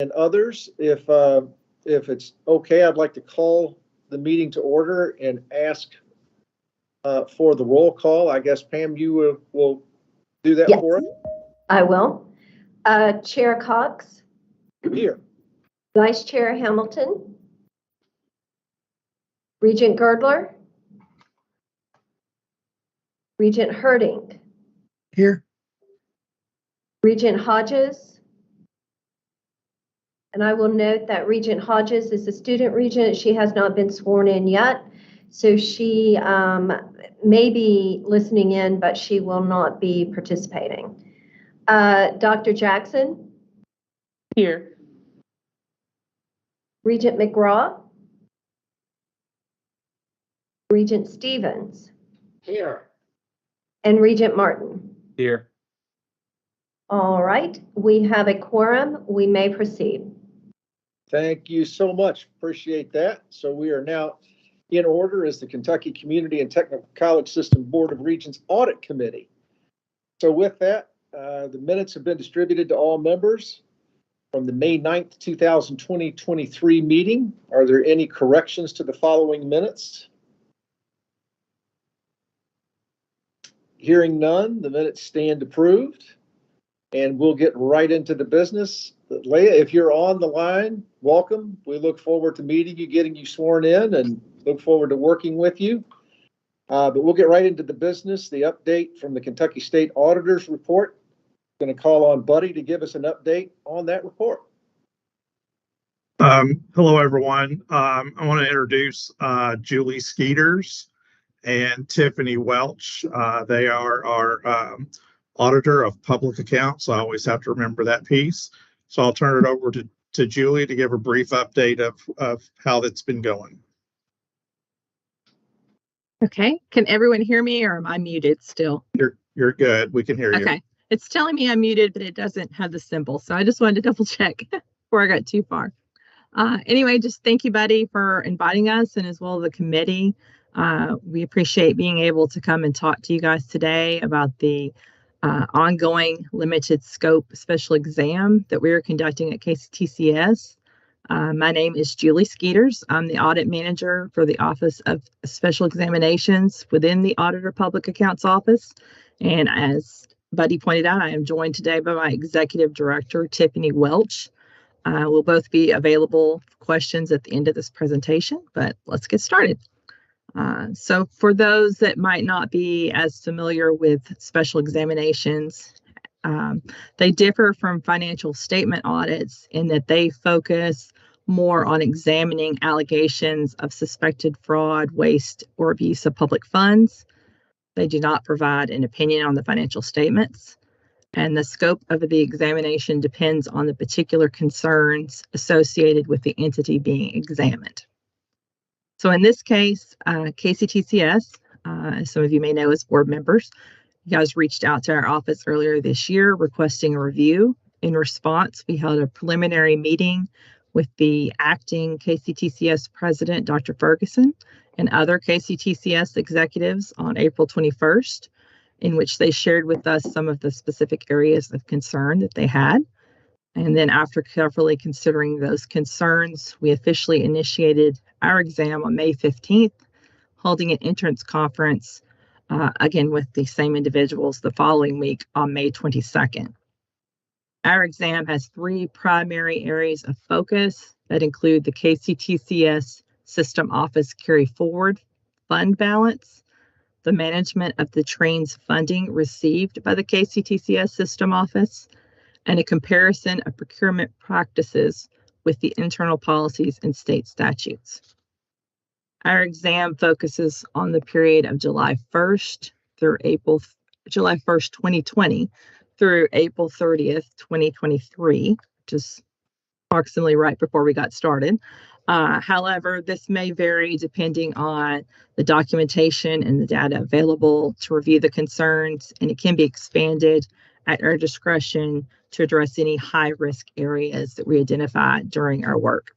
and others. If it's okay, I'd like to call the meeting to order and ask for the roll call. I guess, Pam, you will do that Yes, for us? I will. Chair Cox. Here. Vice Chair Hamilton. Regent Girdler. Regent Herding. Here. Regent Hodges. And I will note that Regent Hodges is a student regent. She has not been sworn in yet. So she may be listening in, but she will not be participating. Dr. Jackson? Here. Regent McGraw? Regent Stevens? Here. And Regent Martin? Here. All right, we have a quorum. We may proceed. Thank you so much. Appreciate that. So we are now in order as the Kentucky Community and Technical College System Board of Regents Audit Committee. So with that, the minutes have been distributed to all members from the May 9th, 2023 meeting. Are there any corrections to the following minutes? Hearing none, the minutes stand approved. And we'll get right into the business. Leah, if you're on the line, welcome. We look forward to meeting you, getting you sworn in, and look forward to working with you. But we'll get right into the business, the update from the Kentucky State Auditor's report. I'm going to call on Buddy to give us an update on that report. Hello, everyone. I want to introduce Julie Skeeters and Tiffany Welch. They are our Auditor of Public Accounts. I always have to remember that piece. So I'll turn it over to Julie to give a brief update of how that's been going. Okay. Can everyone hear me, or am I muted still? You're good. We can hear you. Okay. It's telling me I'm muted, but it doesn't have the symbol. So I just wanted to double check before I got too far. Anyway, just thank you, Buddy, for inviting us, and as well as the committee. We appreciate being able to come and talk to you guys today about the ongoing limited scope special exam that we are conducting at KCTCS. My name is Julie Skeeters. I'm the audit manager for the Office of Special Examinations within the Auditor Public Accounts Office. And as Buddy pointed out, I am joined today by my executive director, Tiffany Welch. We'll both be available for questions at the end of this presentation, but let's get started. So for those that might not be as familiar with special examinations, they differ from financial statement audits in that they focus more on examining allegations of suspected fraud, waste, or abuse of public funds. They do not provide an opinion on the financial statements, and the scope of the examination depends on the particular concerns associated with the entity being examined. So in this case, KCTCS, as some of you may know as board members, you guys reached out to our office earlier this year requesting a review. In response, we held a preliminary meeting with the acting KCTCS president, Dr. Ferguson, and other KCTCS executives on April 21st, in which they shared with us some of the specific areas of concern that they had. And then after carefully considering those concerns, we officially initiated our exam on May 15th, holding an entrance conference, again with the same individuals the following week on May 22nd. Our exam has three primary areas of focus that include the KCTCS System Office Carry Forward Fund Balance, the management of the train's funding received by the KCTCS System Office, and a comparison of procurement practices with the internal policies and state statutes. Our exam focuses on the period of July 1st, 2020 through April 30th, 2023, which is approximately right before we got started. However, this may vary depending on the documentation and the data available to review the concerns, and it can be expanded at our discretion to address any high-risk areas that we identify during our work.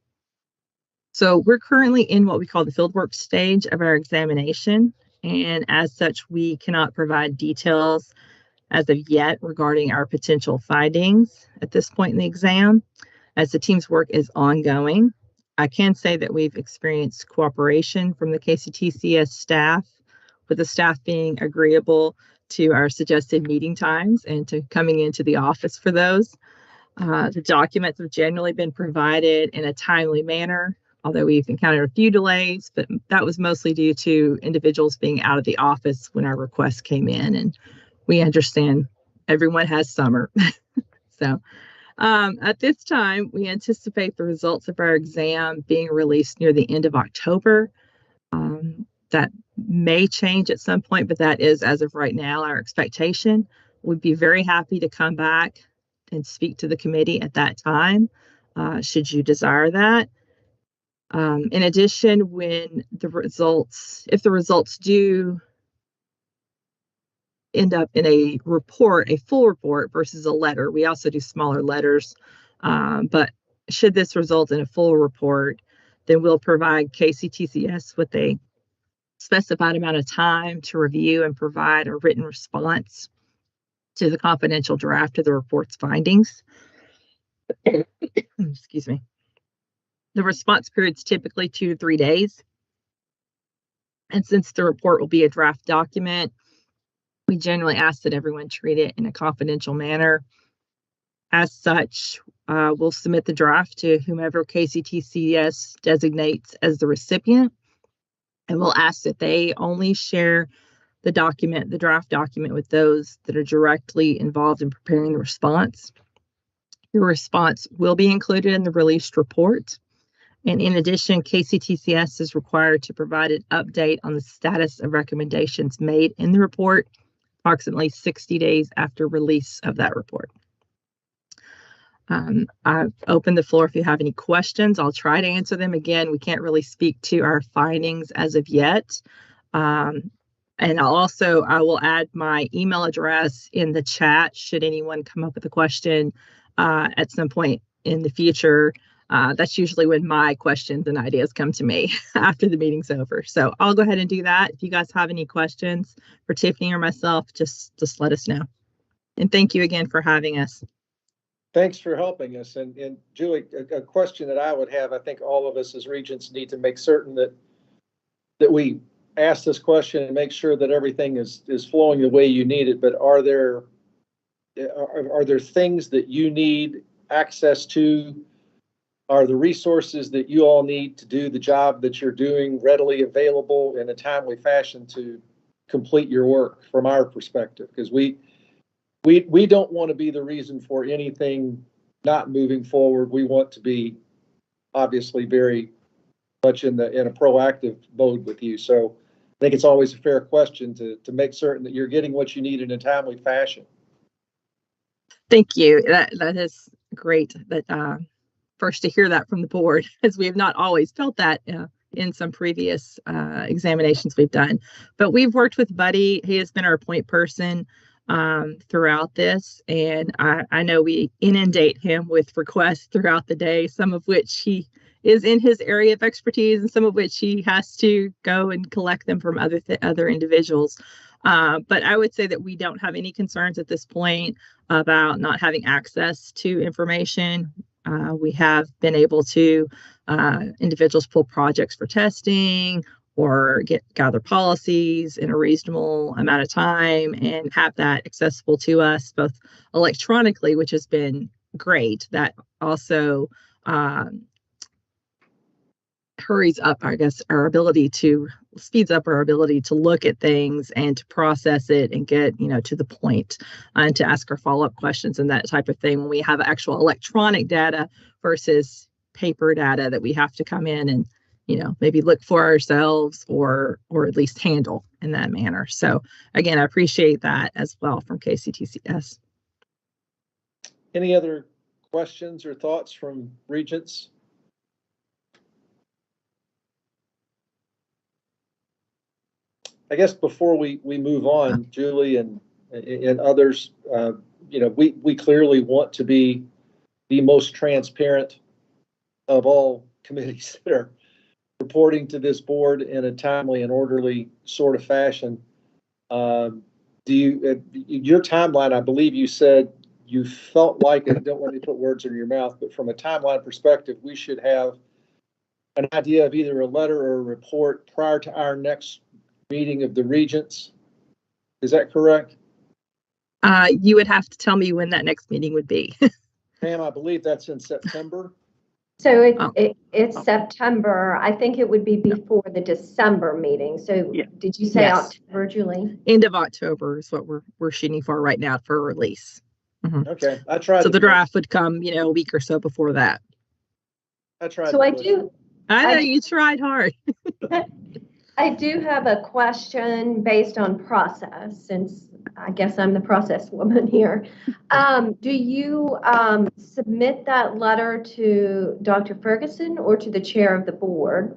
So we're currently in what we call the fieldwork stage of our examination, and as such, we cannot provide details as of yet regarding our potential findings at this point in the exam. as the team's work is ongoing. I can say that we've experienced cooperation from the KCTCS staff, with the staff being agreeable to our suggested meeting times and to coming into the office for those. The documents have generally been provided in a timely manner, although we've encountered a few delays, but that was mostly due to individuals being out of the office when our requests came in, and we understand everyone has summer. So at this time, we anticipate the results of our exam being released near the end of October. That may change at some point, but that is, as of right now, our expectation. We'd be very happy to come back and speak to the committee at that time, should you desire that. In addition, if the results do end up in a report, a full report versus a letter, we also do smaller letters, but should this result in a full report, then we'll provide KCTCS with a specified amount of time to review and provide a written response to the confidential draft of the report's findings. Excuse me. The response period is typically 2 to 3 days. And since the report will be a draft document, we generally ask that everyone treat it in a confidential manner. As such, we'll submit the draft to whomever KCTCS designates as the recipient, and we'll ask that they only share the draft document, with those that are directly involved in preparing the response. Your response will be included in the released report. And in addition, KCTCS is required to provide an update on the status of recommendations made in the report approximately 60 days after release of that report. I've opened the floor if you have any questions. I'll try to answer them. Again, we can't really speak to our findings as of yet. And I will add my email address in the chat should anyone come up with a question at some point in the future. That's usually when my questions and ideas come to me after the meeting's over. So I'll go ahead and do that. If you guys have any questions for Tiffany or myself, just let us know. And thank you again for having us. Thanks for helping us. And Julie, a question that I would have, I think all of us as regents need to make certain that we ask this question and make sure that everything is flowing the way you need it. But are there things that you need access to? Are the resources that you all need to do the job that you're doing readily available in a timely fashion to complete your work from our perspective? Because we don't want to be the reason for anything not moving forward. We want to be obviously very much in a proactive mode with you. So I think it's always a fair question to make certain that you're getting what you need in a timely fashion. Thank you. That is great. That first to hear that from the board, as we have not always felt that in some previous examinations we've done. But we've worked with Buddy. He has been our point person throughout this, and I know we inundate him with requests throughout the day, some of which he is in his area of expertise and some of which he has to go and collect them from other individuals. But I would say that we don't have any concerns at this point about not having access to information. We have been able to individuals pull projects for testing or gather policies in a reasonable amount of time and have that accessible to us both electronically, which has been great. That also speeds up our ability to look at things and to process it and get to the point and to ask our follow-up questions and that type of thing when we have actual electronic data versus paper data that we have to come in and maybe look for ourselves or at least handle in that manner. So again, I appreciate that as well from KCTCS. Any other questions or thoughts from Regents? I guess before we move on, Julie and others, we clearly want to be the most transparent of all committees that are reporting to this board in a timely and orderly sort of fashion. Your timeline, I believe you said you felt like, and I don't want to put words in your mouth, but from a timeline perspective, we should have an idea of either a letter or a report prior to our next meeting of the Regents. Is that correct? You would have to tell me when that next meeting would be. Pam, I believe that's in September. So it's September. I think it would be before the December meeting. So did you say Yes. October, Julie? End of October is what we're shooting for right now for release. Mm-hmm. Okay, I tried. So the draft would come, a week or so before that. I tried. So I know you tried hard. I do have a question based on process, since I guess I'm the process woman here. Do you submit that letter to Dr. Ferguson or to the chair of the board?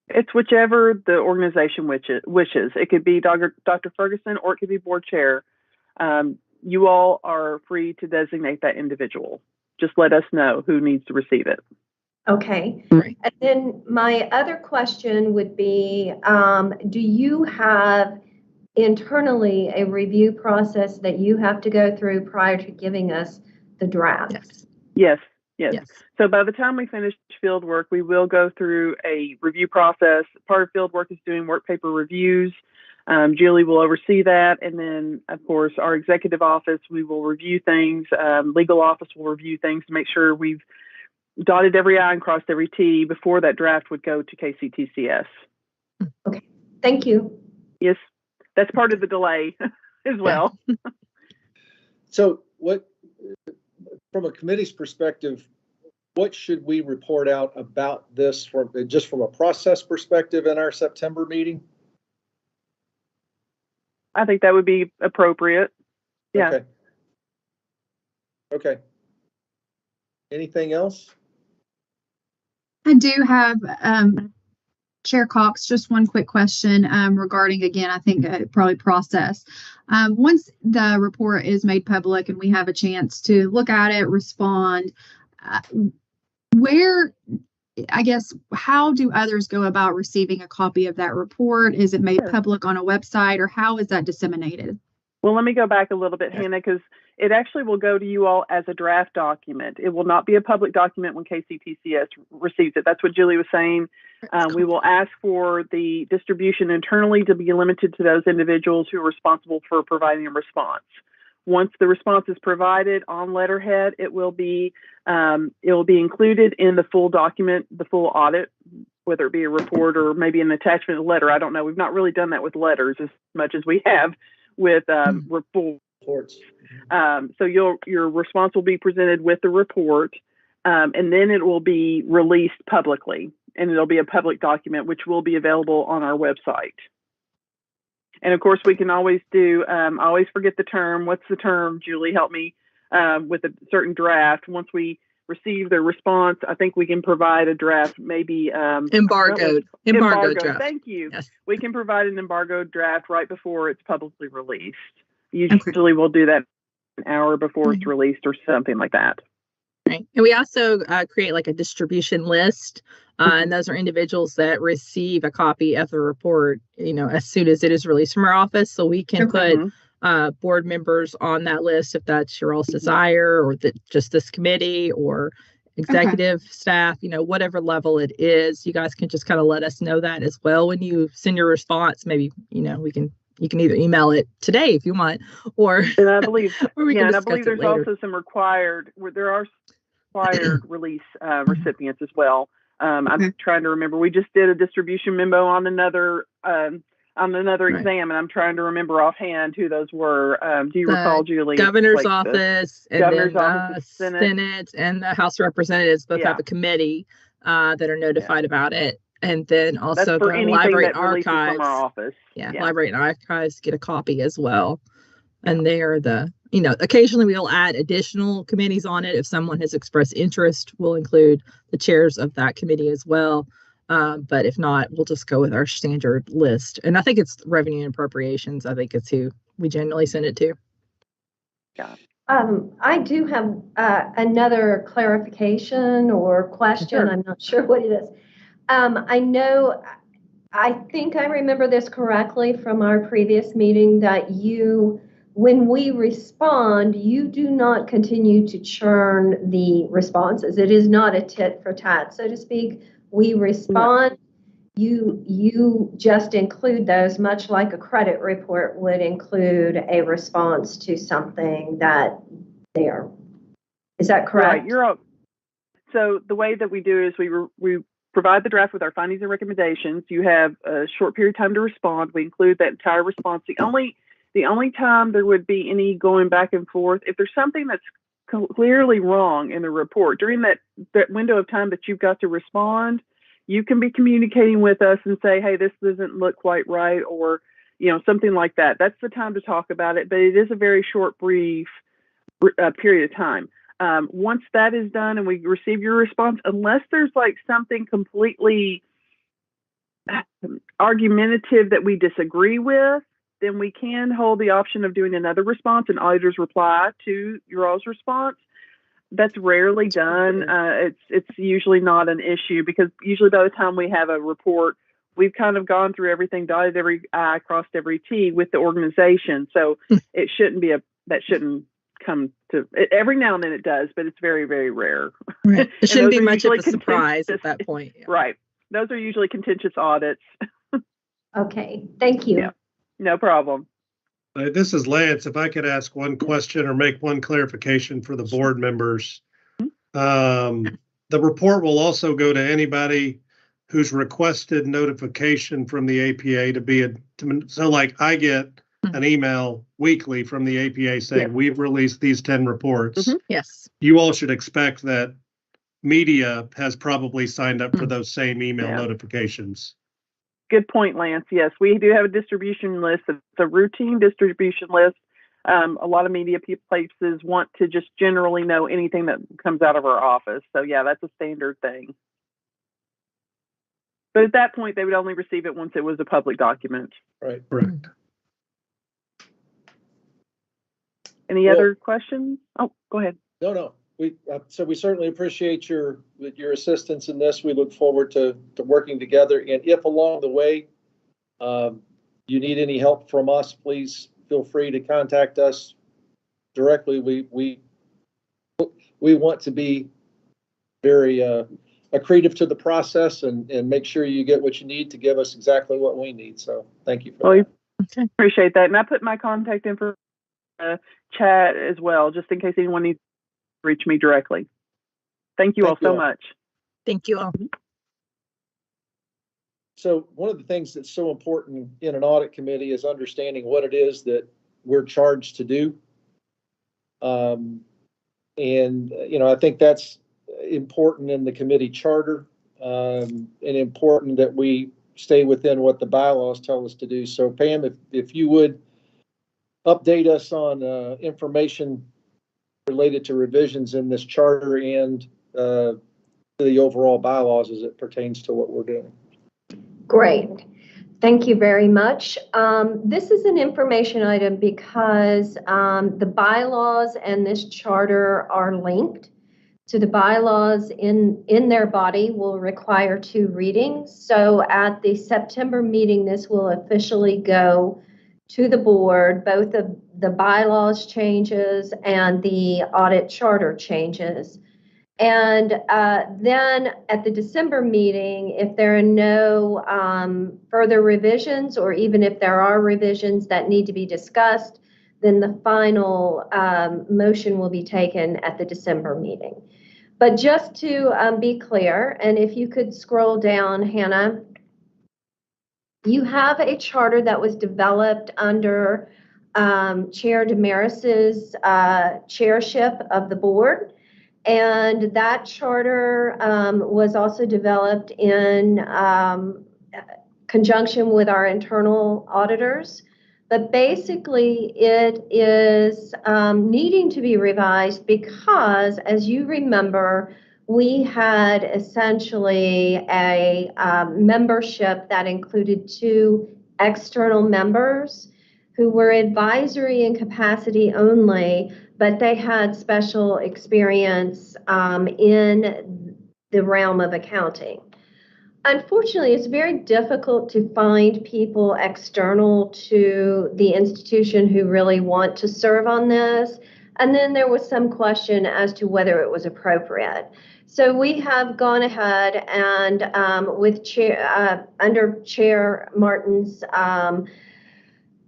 It's whichever the organization wishes. It could be Dr. Ferguson or it could be board chair. You all are free to designate that individual. Just let us know who needs to receive it. Okay. Right. And then my other question would be, do you have internally a review process that you have to go through prior to giving us the draft? Yes. So by the time we finish field work, we will go through a review process. Part of field work is doing work paper reviews. Julie will oversee that. And then, of course, our executive office, we will review things. Legal office will review things to make sure we've dotted every I and crossed every T before that draft would go to KCTCS. Okay, thank you. Yes, that's part of the delay as well. So from a committee's perspective, what should we report out about this from a process perspective in our September meeting? I think that would be appropriate. Yeah. Okay. Anything else? I do have, Chair Cox, just one quick question regarding, again, I think probably process. Once the report is made public and we have a chance to look at it, respond, how do others go about receiving a copy of that report? Is it made public on a website, or how is that disseminated? Well, let me go back a little bit, Hannah, because it actually will go to you all as a draft document. It will not be a public document when KCTCS receives it. That's what Julie was saying. We will ask for the distribution internally to be limited to those individuals who are responsible for providing a response. Once the response is provided on letterhead, it will be included in the full document, the full audit, whether it be a report or maybe an attachment letter. I don't know. We've not really done that with letters as much as we have with reports. So your response will be presented with the report, and then it will be released publicly, and it'll be a public document which will be available on our website. And of course, we can always do. I always forget the term. What's the term, Julie? Help me with a certain draft. Once we receive the response, I think we can provide a draft, maybe embargoed draft. Thank you. Yes. We can provide an embargoed draft right before it's publicly released. Usually we'll do that an hour before it's released or something like that. Right. And we also create like a distribution list, and those are individuals that receive a copy of the report, as soon as it is released from our office. So we can put board members on that list if that's your all's desire, or just this committee or executive staff, whatever level it is. You guys can just kind of let us know that as well when you send your response. Maybe, you can either email it today if you want, or and I believe or we can and I believe there's also some required release recipients as well. I'm trying to remember. We just did a distribution memo on another exam, and I'm trying to remember offhand who those were. Do you recall, Julie? Governor's office, and Governor's then office, Senate, and the House of Representatives both have a committee that are notified about it. And then also the Library and Archives. From our office. Library and Archives get a copy as well. And they are occasionally we'll add additional committees on it. If someone has expressed interest, we'll include the chairs of that committee as well. But if not, we'll just go with our standard list. And I think it's Revenue and Appropriations. I think it's who we generally send it to. Yeah. I do have another clarification or question. Sure. I'm not sure what it is. I think I remember this correctly from our previous meeting, that you when we respond, you do not continue to churn the responses. It is not a tit for tat, so to speak. We respond. You just include those, much like a credit report would include a response to something that there. Is that correct? Right. So the way that we do is we provide the draft with our findings and recommendations. You have a short period of time to respond. We include that entire response. The only time there would be any going back and forth, if there's something that's clearly wrong in the report during that window of time that you've got to respond, you can be communicating with us and say, hey, this doesn't look quite right, or something like that. That's the time to talk about it, but it is a very short, brief period of time. Once that is done and we receive your response, unless there's like something completely argumentative that we disagree with, then we can hold the option of doing another response, and auditors reply to your all's response. That's rarely done. It's usually not an issue, because usually by the time we have a report, we've kind of gone through everything, dotted every I, crossed every T with the organization. So it shouldn't come to it. Every now and then it does, but it's very, very rare. Right. It shouldn't be much of a surprise at that point. Yeah. Right. Those are usually contentious audits. Okay, thank you. Yeah, no problem. This is Lance. If I could ask one question or make one clarification for the board members. The report will also go to anybody who's requested notification from the APA so like I get an email weekly from the APA saying we've released these 10 reports. Yes. You all should expect that media has probably signed up for those same email notifications. Good point, Lance. Yes, we do have a distribution list. It's a routine distribution list. A lot of media places want to just generally know anything that comes out of our office. So yeah, that's a standard thing. But at that point, they would only receive it once it was a public document. Right. Correct. Any other questions? Oh, go ahead. No. So we certainly appreciate your assistance in this. We look forward to working together. And if along the way you need any help from us, please feel free to contact us directly. We want to be very accretive to the process and make sure you get what you need to give us exactly what we need. So thank you for that. Okay. Appreciate that. And I put my contact info in the chat as well, just in case anyone needs to reach me directly. Thank you all so much. Thank you all. So one of the things that's so important in an audit committee is understanding what it is that we're charged to do. And, I think that's important in the committee charter, and important that we stay within what the bylaws tell us to do. So Pam, if you would update us on information related to revisions in this charter and the overall bylaws as it pertains to what we're doing. Great. Thank you very much. This is an information item because the bylaws and this charter are linked. So the bylaws in their body will require 2 readings. So at the September meeting, this will officially go to the board, both of the bylaws changes and the audit charter changes. And then at the December meeting, if there are no further revisions, or even if there are revisions that need to be discussed, then the final motion will be taken at the December meeting. But just to be clear, and if you could scroll down, Hannah, you have a charter that was developed under Chair Damaris's chairship of the board. And that charter was also developed in conjunction with our internal auditors. But basically, it is needing to be revised because, as you remember, we had essentially a membership that included 2 external members who were advisory in capacity only, but they had special experience in the realm of accounting. Unfortunately, it's very difficult to find people external to the institution who really want to serve on this. And then there was some question as to whether it was appropriate. So we have gone ahead and with under Chair Martin's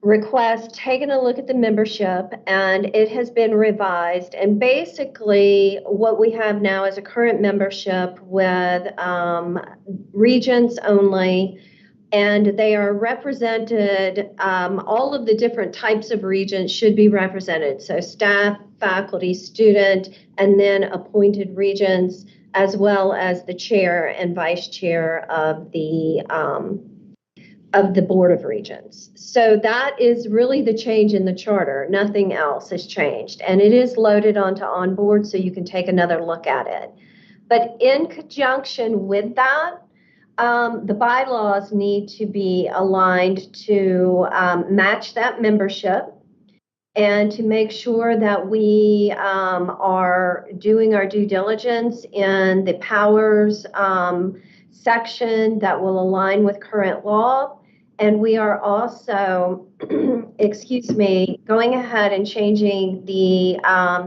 request, taken a look at the membership, and it has been revised. And basically what we have now is a current membership with Regents only, and they are represented, all of the different types of Regents should be represented. So staff, faculty, student, and then appointed Regents, as well as the chair and vice chair of the Board of Regents. So that is really the change in the charter. Nothing else has changed. And it is loaded onto Onboard, so you can take another look at it. But in conjunction with that, the bylaws need to be aligned to match that membership and to make sure that we are doing our due diligence in the powers section that will align with current law. And we are also, going ahead and changing the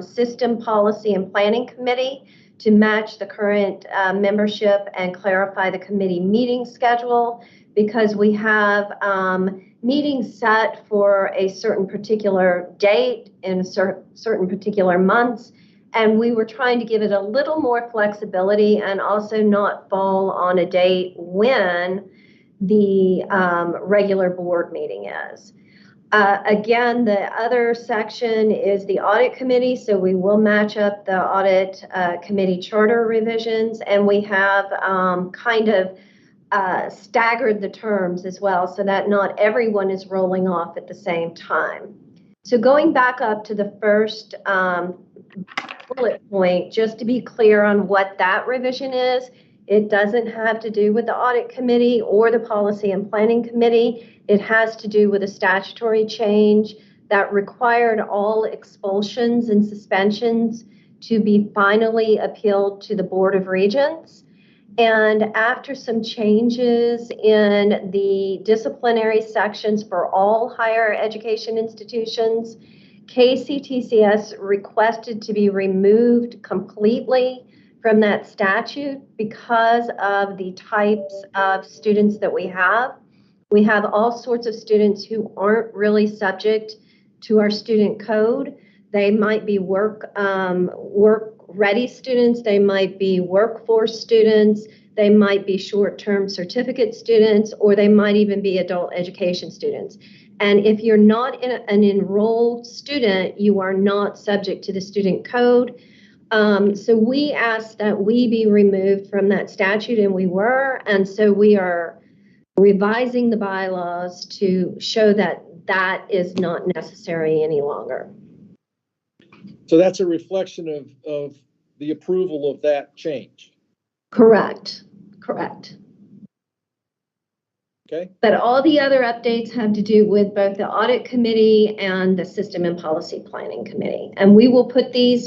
System Policy and Planning Committee to match the current membership and clarify the committee meeting schedule, because we have meetings set for a certain particular date in certain particular months. And we were trying to give it a little more flexibility and also not fall on a date when the regular board meeting is. Again, the other section is the audit committee, so we will match up the audit committee charter revisions, and we have staggered the terms as well, so that not everyone is rolling off at the same time. So going back up to the first bullet point, just to be clear on what that revision is, it doesn't have to do with the audit committee or the policy and planning committee. It has to do with a statutory change that required all expulsions and suspensions to be finally appealed to the Board of Regents. And after some changes in the disciplinary sections for all higher education institutions, KCTCS requested to be removed completely from that statute because of the types of students that we have. We have all sorts of students who aren't really subject to our student code. They might be work-ready students, they might be workforce students, they might be short-term certificate students, or they might even be adult education students. And if you're not an enrolled student, you are not subject to the student code. So we asked that we be removed from that statute, and we were, and so we are revising the bylaws to show that that is not necessary any longer. So that's a reflection of the approval of that change. Correct. Okay. But all the other updates have to do with both the audit committee and the system and policy planning committee. And we will put these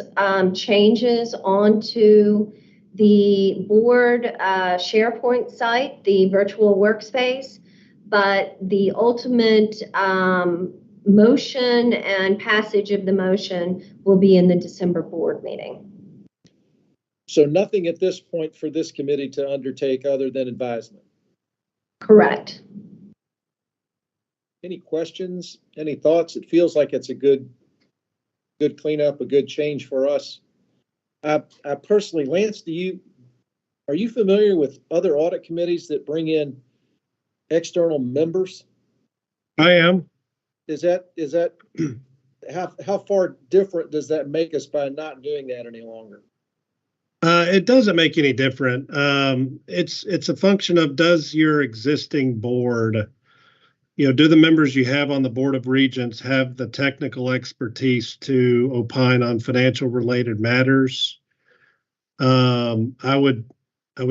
changes onto the board SharePoint site, the virtual workspace, but the ultimate motion and passage of the motion will be in the December board meeting. So nothing at this point for this committee to undertake other than advisement. Correct. Any questions, any thoughts? It feels like it's a good cleanup, a good change for us. I personally, Lance, are you familiar with other audit committees that bring in external members? I am. Is that how far different does that make us by not doing that any longer? It doesn't make any different. It's a function of, does your existing board, do the members you have on the Board of Regents have the technical expertise to opine on financial related matters? I would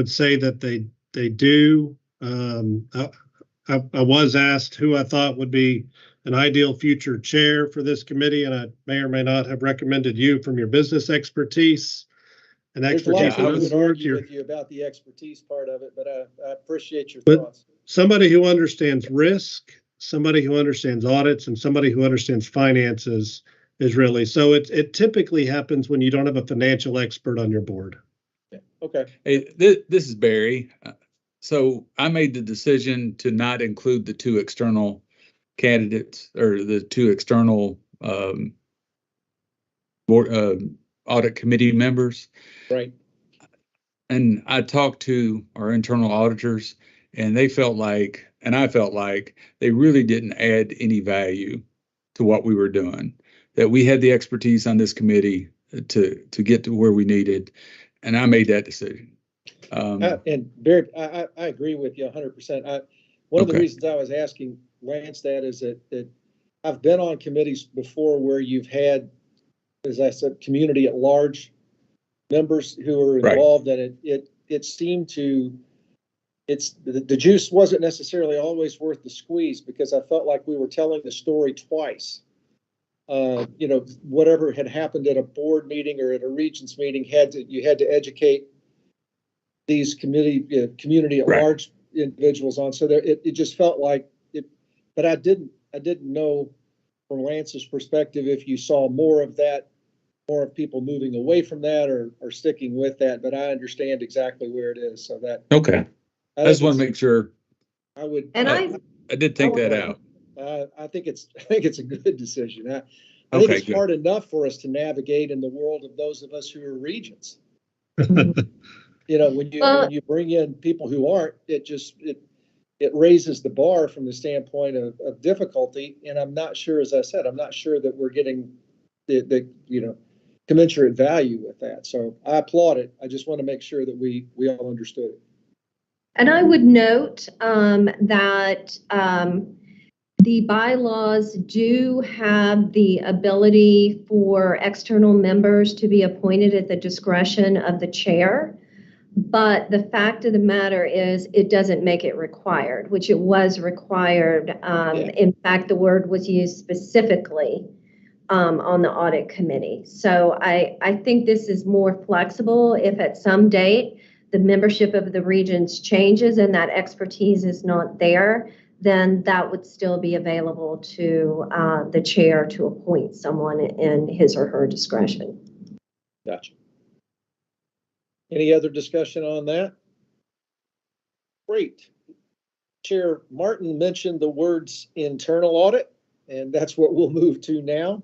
say that they do. I was asked who I thought would be an ideal future chair for this committee, and I may or may not have recommended you from your business expertise. and There's a lot expertise of in people those that words. argue with you about the expertise part of it, but I appreciate your But- thoughts. Somebody who understands risk, somebody who understands audits, and somebody who understands finances is really, so it typically happens when you don't have a financial expert on your board. Okay. Hey, this is Barry. So I made the decision to not include the two external candidates or the two external board audit committee members. Right. And I talked to our internal auditors, and they felt like, and I felt like they really didn't add any value to what we were doing. That we had the expertise on this committee to get to where we needed, and I made that decision. And Barry, I agree with you 100%. One of the Okay. reasons I was asking Lance that is that I've been on committees before where you've had, as I said, community at large members who are Right. involved, and it seemed to, the juice wasn't necessarily always worth the squeeze, because I felt like we were telling the story twice. Whatever had happened at a board meeting or at a regents meeting you had to educate these community at Right. large individuals on. So there, it just felt like it, but I didn't know from Lance's perspective if you saw more of that, more of people moving away from that or sticking with that. But I understand exactly where it is. So that Okay. I just want to make sure. I would. And I did think that out. I think it's a good decision. I Okay, think it's good. hard enough for us to navigate in the world of those of us who are regents. When you bring in people who aren't, it raises the bar from the standpoint of difficulty. And I'm not sure, as I said, I'm not sure that we're getting the commensurate value with that. So I applaud it. I just want to make sure that we all understood it. And I would note that the bylaws do have the ability for external members to be appointed at the discretion of the chair. But the fact of the matter is it doesn't make it required, which it was required. In fact, the word was used specifically on the audit committee. So I think this is more flexible. If at some date the membership of the Regents changes and that expertise is not there, then that would still be available to the chair to appoint someone in his or her discretion. Gotcha. Any other discussion on that? Great. Chair Martin mentioned the words internal audit, and that's what we'll move to now.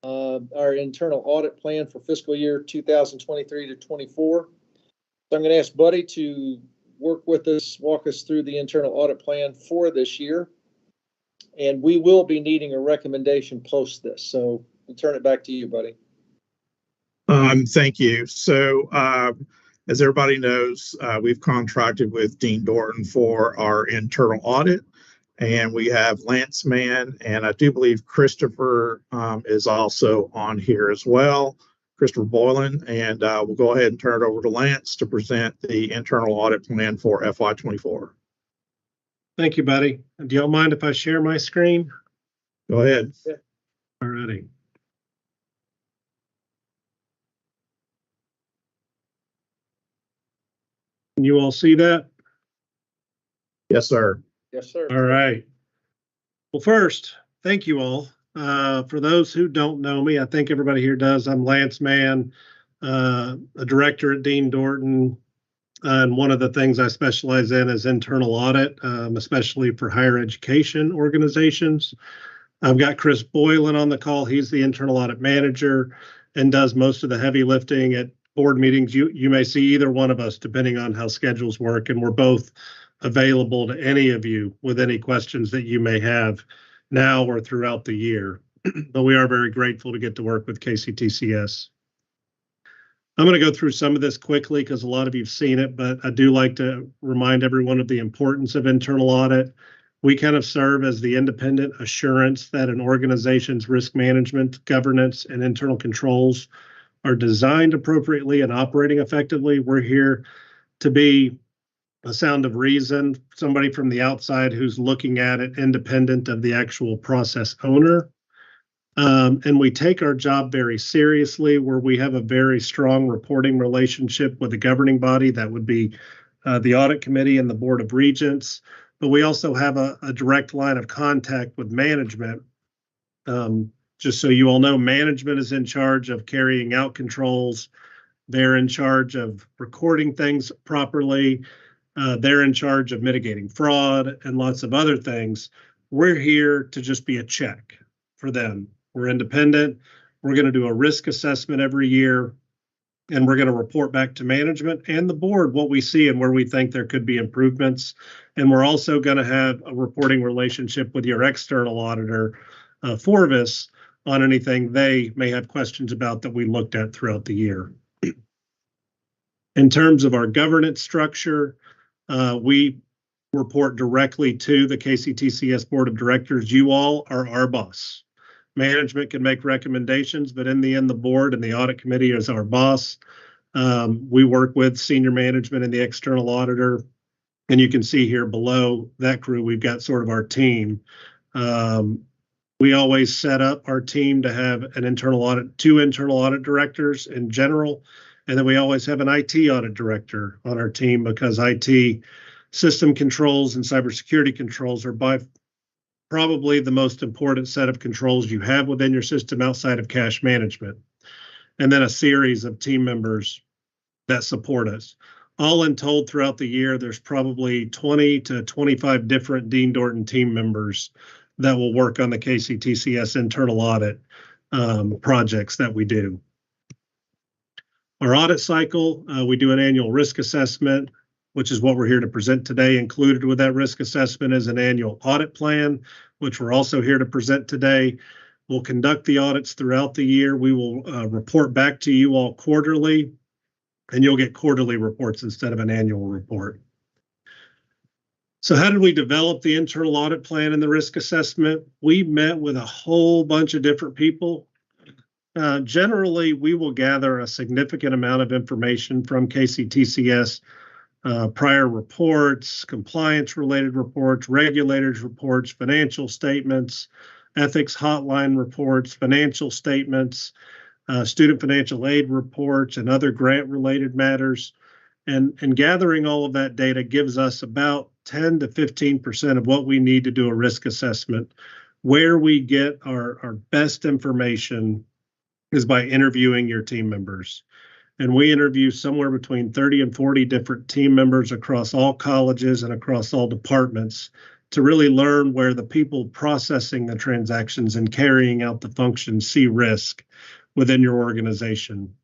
Our internal audit plan for fiscal year 2023 to 24. So I'm going to ask Buddy to work with us, walk us through the internal audit plan for this year. And we will be needing a recommendation post this. So I'll turn it back to you, Buddy. Thank you. So, as everybody knows, we've contracted with Dean Dorton for our internal audit, and we have Lance Mann, and I do believe Christopher is also on here as well, Christopher Boylan, and we'll go ahead and turn it over to Lance to present the internal audit plan for FY24. Thank you, buddy. Do y'all mind if I share my screen? Go ahead. All righty. Can you all see that? Yes, sir. Yes, sir. All right. Well, first, thank you all. For those who don't know me, I think everybody here does. I'm Lance Mann, a director at Dean Dorton. And one of the things I specialize in is internal audit, especially for higher education organizations. I've got Chris Boylan on the call. He's the internal audit manager and does most of the heavy lifting at board meetings. You may see either one of us depending on how schedules work, and we're both available to any of you with any questions that you may have now or throughout the year. But we are very grateful to get to work with KCTCS. I'm going to go through some of this quickly because a lot of you've seen it, but I do like to remind everyone of the importance of internal audit. We kind of serve as the independent assurance that an organization's risk management, governance, and internal controls are designed appropriately and operating effectively. We're here to be a sound of reason, somebody from the outside who's looking at it independent of the actual process owner. And we take our job very seriously, where we have a very strong reporting relationship with the governing body. That would be the audit committee and the board of regents. But we also have a direct line of contact with management. Just so you all know, management is in charge of carrying out controls. They're in charge of recording things properly. They're in charge of mitigating fraud and lots of other things. We're here to just be a check for them. We're independent. We're going to do a risk assessment every year, and we're going to report back to management and the board what we see and where we think there could be improvements. And we're also going to have a reporting relationship with your external auditor, Forvis, on anything they may have questions about that we looked at throughout the year. In terms of our governance structure, we report directly to the KCTCS Board of Directors. You all are our boss. Management can make recommendations, but in the end, the board and the audit committee is our boss. We work with senior management and the external auditor. And you can see here below that crew, we've got sort of our team. We always set up our team to have an internal audit, 2 internal audit directors in general. And then we always have an IT audit director on our team, because IT system controls and cybersecurity controls are by probably the most important set of controls you have within your system outside of cash management. And then a series of team members that support us. All in told, throughout the year, there's probably 20 to 25 different Dean Dorton team members that will work on the KCTCS internal audit projects that we do. Our audit cycle, we do an annual risk assessment, which is what we're here to present today. Included with that risk assessment is an annual audit plan, which we're also here to present today. We'll conduct the audits throughout the year. We will report back to you all quarterly, and you'll get quarterly reports instead of an annual report. So how did we develop the internal audit plan and the risk assessment? We met with a whole bunch of different people. Generally, we will gather a significant amount of information from KCTCS, prior reports, compliance-related reports, regulators' reports, financial statements, ethics hotline reports, financial statements, student financial aid reports, and other grant-related matters. And gathering all of that data gives us about 10 to 15% of what we need to do a risk assessment. Where we get our best information is by interviewing your team members. And we interview somewhere between 30 and 40 different team members across all colleges and across all departments to really learn where the people processing the transactions and carrying out the functions see risk within your organization.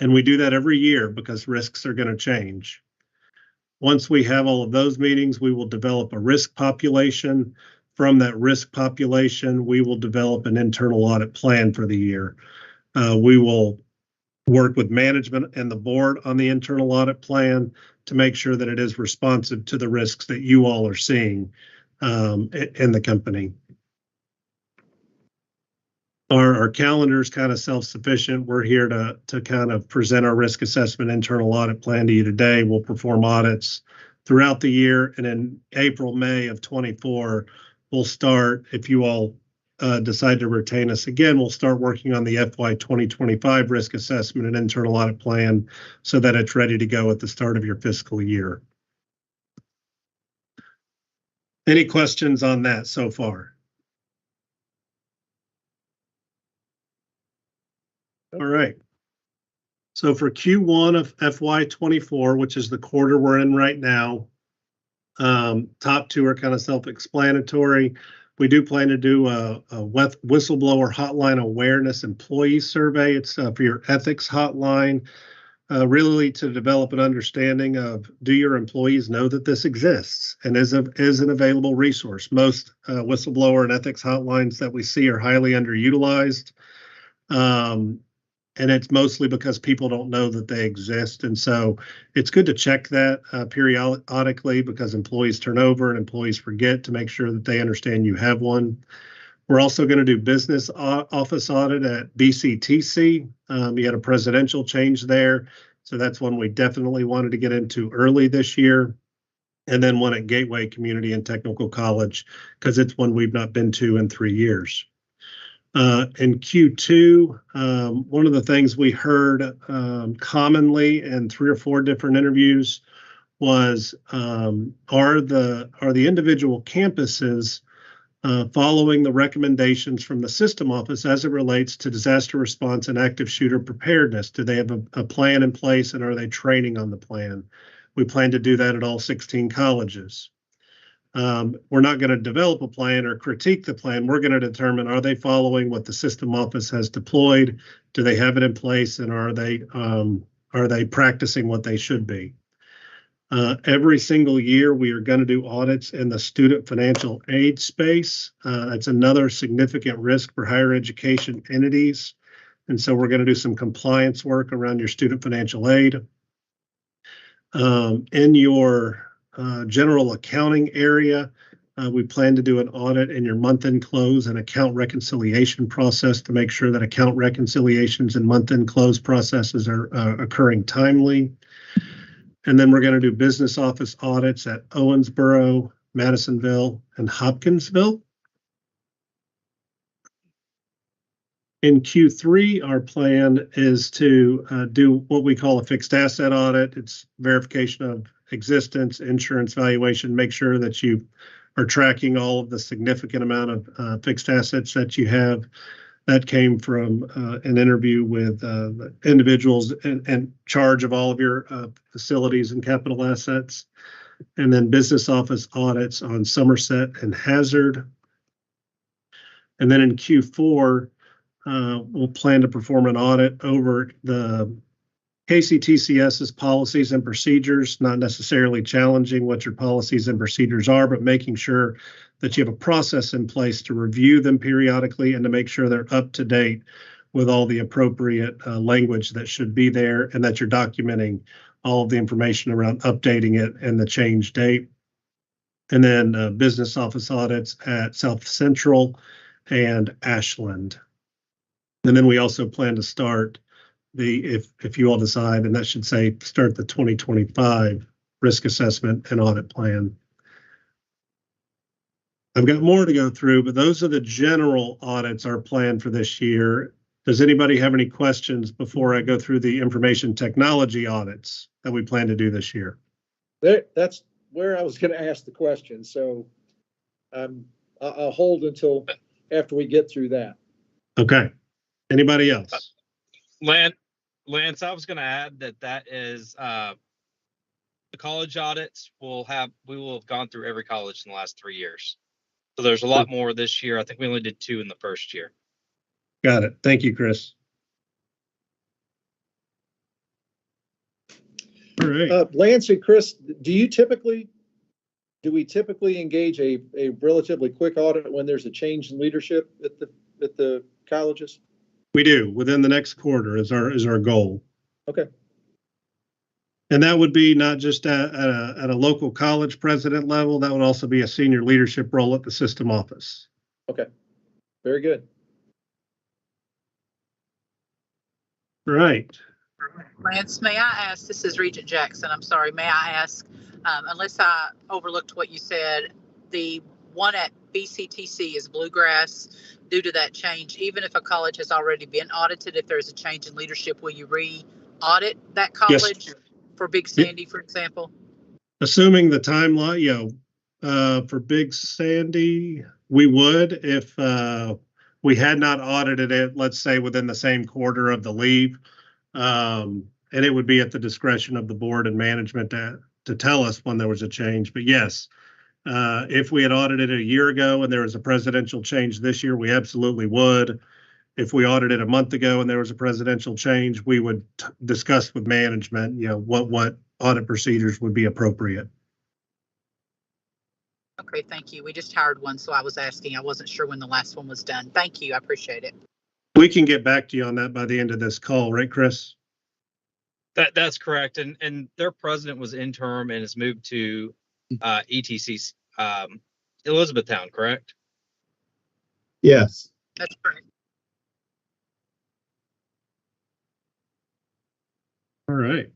And we do that every year because risks are going to change. Once we have all of those meetings, we will develop a risk population. From that risk population, we will develop an internal audit plan for the year. We will work with management and the board on the internal audit plan to make sure that it is responsive to the risks that you all are seeing in the company. Our calendar is kind of self-sufficient. We're here to kind of present our risk assessment internal audit plan to you today. We'll perform audits throughout the year, and in April, May of 24, we'll start, if you all decide to retain us again, we'll start working on the FY 2025 risk assessment and internal audit plan so that it's ready to go at the start of your fiscal year. Any questions on that so far? All right. So for Q1 of FY 24, which is the quarter we're in right now, top 2 are kind of self-explanatory. We do plan to do a whistleblower hotline awareness employee survey. It's for your ethics hotline, really to develop an understanding of, do your employees know that this exists and is an available resource? Most whistleblower and ethics hotlines that we see are highly underutilized. And it's mostly because people don't know that they exist. And so it's good to check that periodically, because employees turn over and employees forget, to make sure that they understand you have one. We're also going to do business office audit at BCTC. You had a presidential change there. So that's one we definitely wanted to get into early this year. And then one at Gateway Community and Technical College, because it's one we've not been to in 3 years. In Q2, one of the things we heard commonly in 3 or 4 different interviews was, are the individual campuses following the recommendations from the system office as it relates to disaster response and active shooter preparedness? Do they have a plan in place, and are they training on the plan? We plan to do that at all 16 colleges. We're not going to develop a plan or critique the plan. We're going to determine, are they following what the system office has deployed? Do they have it in place, and are they practicing what they should be? Every single year, we are going to do audits in the student financial aid space. That's another significant risk for higher education entities. And so we're going to do some compliance work around your student financial aid. In your general accounting area, we plan to do an audit in your month-end close and account reconciliation process to make sure that account reconciliations and month-end close processes are occurring timely. And then we're going to do business office audits at Owensboro, Madisonville, and Hopkinsville. In Q3, our plan is to do what we call a fixed asset audit. It's verification of existence, insurance valuation, make sure that you are tracking all of the significant amount of fixed assets that you have. That came from an interview with individuals in charge of all of your facilities and capital assets. And then business office audits on Somerset and Hazard. And then in Q4, we'll plan to perform an audit over the KCTCS's policies and procedures, not necessarily challenging what your policies and procedures are, but making sure that you have a process in place to review them periodically and to make sure they're up to date with all the appropriate language that should be there, and that you're documenting all of the information around updating it and the change date. And then business office audits at South Central and Ashland. And then we also plan to start if you all decide, and that should say start the 2025 risk assessment and audit plan. I've got more to go through, but those are the general audits are planned for this year. Does anybody have any questions before I go through the information technology audits that we plan to do this year? That's where I was going to ask the question. So I'll hold until after we get through that. Okay. Anybody else? Lance, I was going to add that is the college audits we will have gone through every college in the last 3 years. So there's a lot more this year. I think we only did 2 in the first year. Got it. Thank you, Chris. All right. Lance and Chris, do we typically engage a relatively quick audit when there's a change in leadership at the colleges? We do. Within the next quarter is our goal. Okay. And that would be not just at a local college president level. That would also be a senior leadership role at the system office. Okay. Very good. Right. Lance, may I ask, this is Regent Jackson, I'm sorry, may I ask, unless I overlooked what you said, the one at BCTC is Bluegrass. Due to that change, even if a college has already been audited, if there's a change in leadership, will you re-audit that college? Yes. For Big Sandy, for example? Assuming the timeline, for Big Sandy, we would if we had not audited it, let's say within the same quarter of the leave. And it would be at the discretion of the board and management to tell us when there was a change. But yes, if we had audited a year ago and there was a presidential change this year, we absolutely would. If we audited a month ago and there was a presidential change, we would discuss with management, what audit procedures would be appropriate. Okay, thank you. We just hired one, so I was asking. I wasn't sure when the last one was done. Thank you. I appreciate it. We can get back to you on that by the end of this call, right, Chris? That's correct. And their president was interim and has moved to ETC Elizabethtown, correct? Yes. That's correct. All right.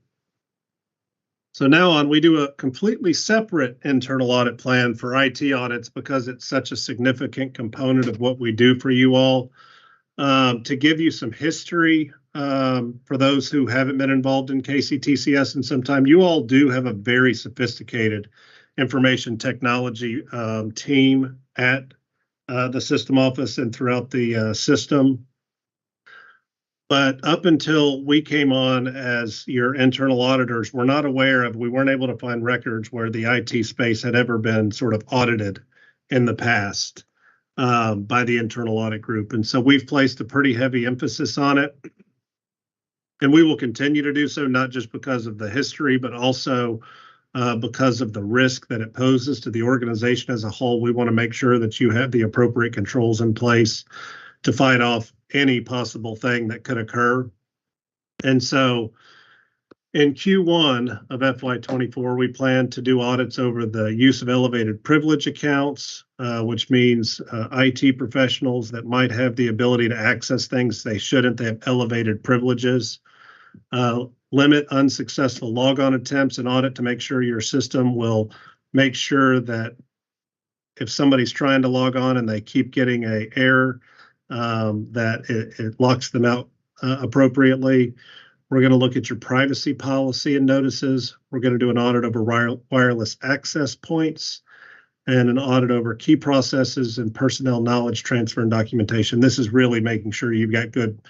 So now on, we do a completely separate internal audit plan for IT audits because it's such a significant component of what we do for you all. To give you some history, for those who haven't been involved in KCTCS in some time, you all do have a very sophisticated information technology team at the system office and throughout the system. But up until we came on as your internal auditors, we weren't able to find records where the IT space had ever been sort of audited in the past by the internal audit group. And so we've placed a pretty heavy emphasis on it. And we will continue to do so, not just because of the history, but also because of the risk that it poses to the organization as a whole. We want to make sure that you have the appropriate controls in place to fight off any possible thing that could occur. And so in Q1 of FY24, we plan to do audits over the use of elevated privilege accounts, which means IT professionals that might have the ability to access things they shouldn't. They have elevated privileges. Limit unsuccessful logon attempts in audit to make sure your system will make sure that if somebody's trying to log on and they keep getting an error, that it locks them out appropriately. We're going to look at your privacy policy and notices. We're going to do an audit over wireless access points and an audit over key processes and personnel knowledge transfer and documentation. This is really making sure you've got good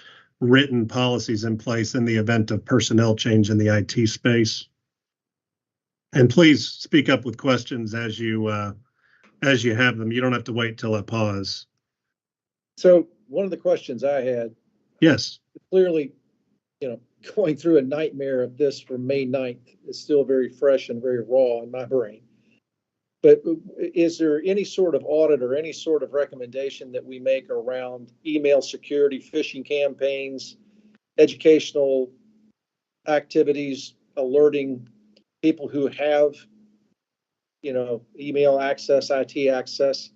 written policies in place in the event of personnel change in the IT space. And please speak up with questions as you have them. You don't have to wait till I pause. So one of the questions I had. Yes. Clearly, going through a nightmare of this from May 9th is still very fresh and very raw in my brain. But is there any sort of audit or any sort of recommendation that we make around email security, phishing campaigns, educational activities, alerting people who have, email access, IT access,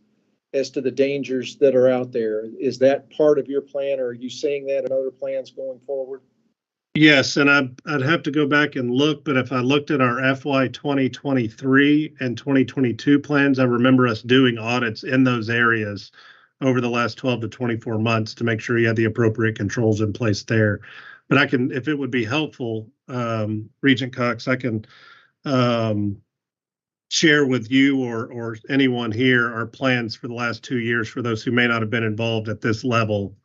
as to the dangers that are out there? Is that part of your plan, or are you seeing that in other plans going forward? Yes, and I'd have to go back and look, but if I looked at our FY 2023 and 2022 plans, I remember us doing audits in those areas over the last 12 to 24 months to make sure you had the appropriate controls in place there. But I can, if it would be helpful, Regent Cox, I can share with you or anyone here our plans for the last 2 years for those who may not have been involved at this level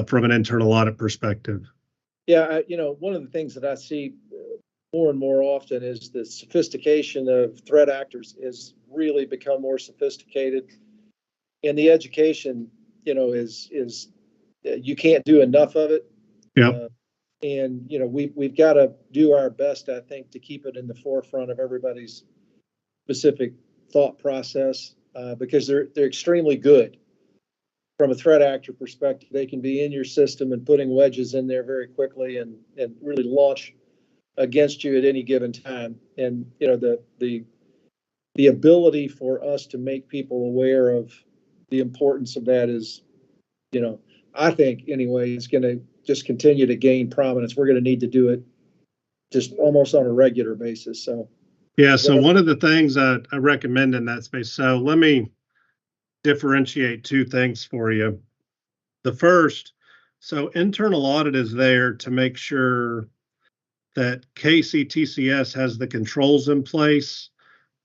from an internal audit perspective. Yeah, one of the things that I see more and more often is the sophistication of threat actors has really become more sophisticated, and the education, is you can't do enough of it. Yeah. And we've got to do our best, I think, to keep it in the forefront of everybody's specific thought process, because they're extremely good. From a threat actor perspective, they can be in your system and putting wedges in there very quickly and really launch against you at any given time. And the ability for us to make people aware of the importance of that is, I think anyway, is going to just continue to gain prominence. We're going to need to do it just almost on a regular basis. So yeah. So one of the things I recommend in that space. So let me differentiate two things for you. The first, so internal audit is there to make sure that KCTCS has the controls in place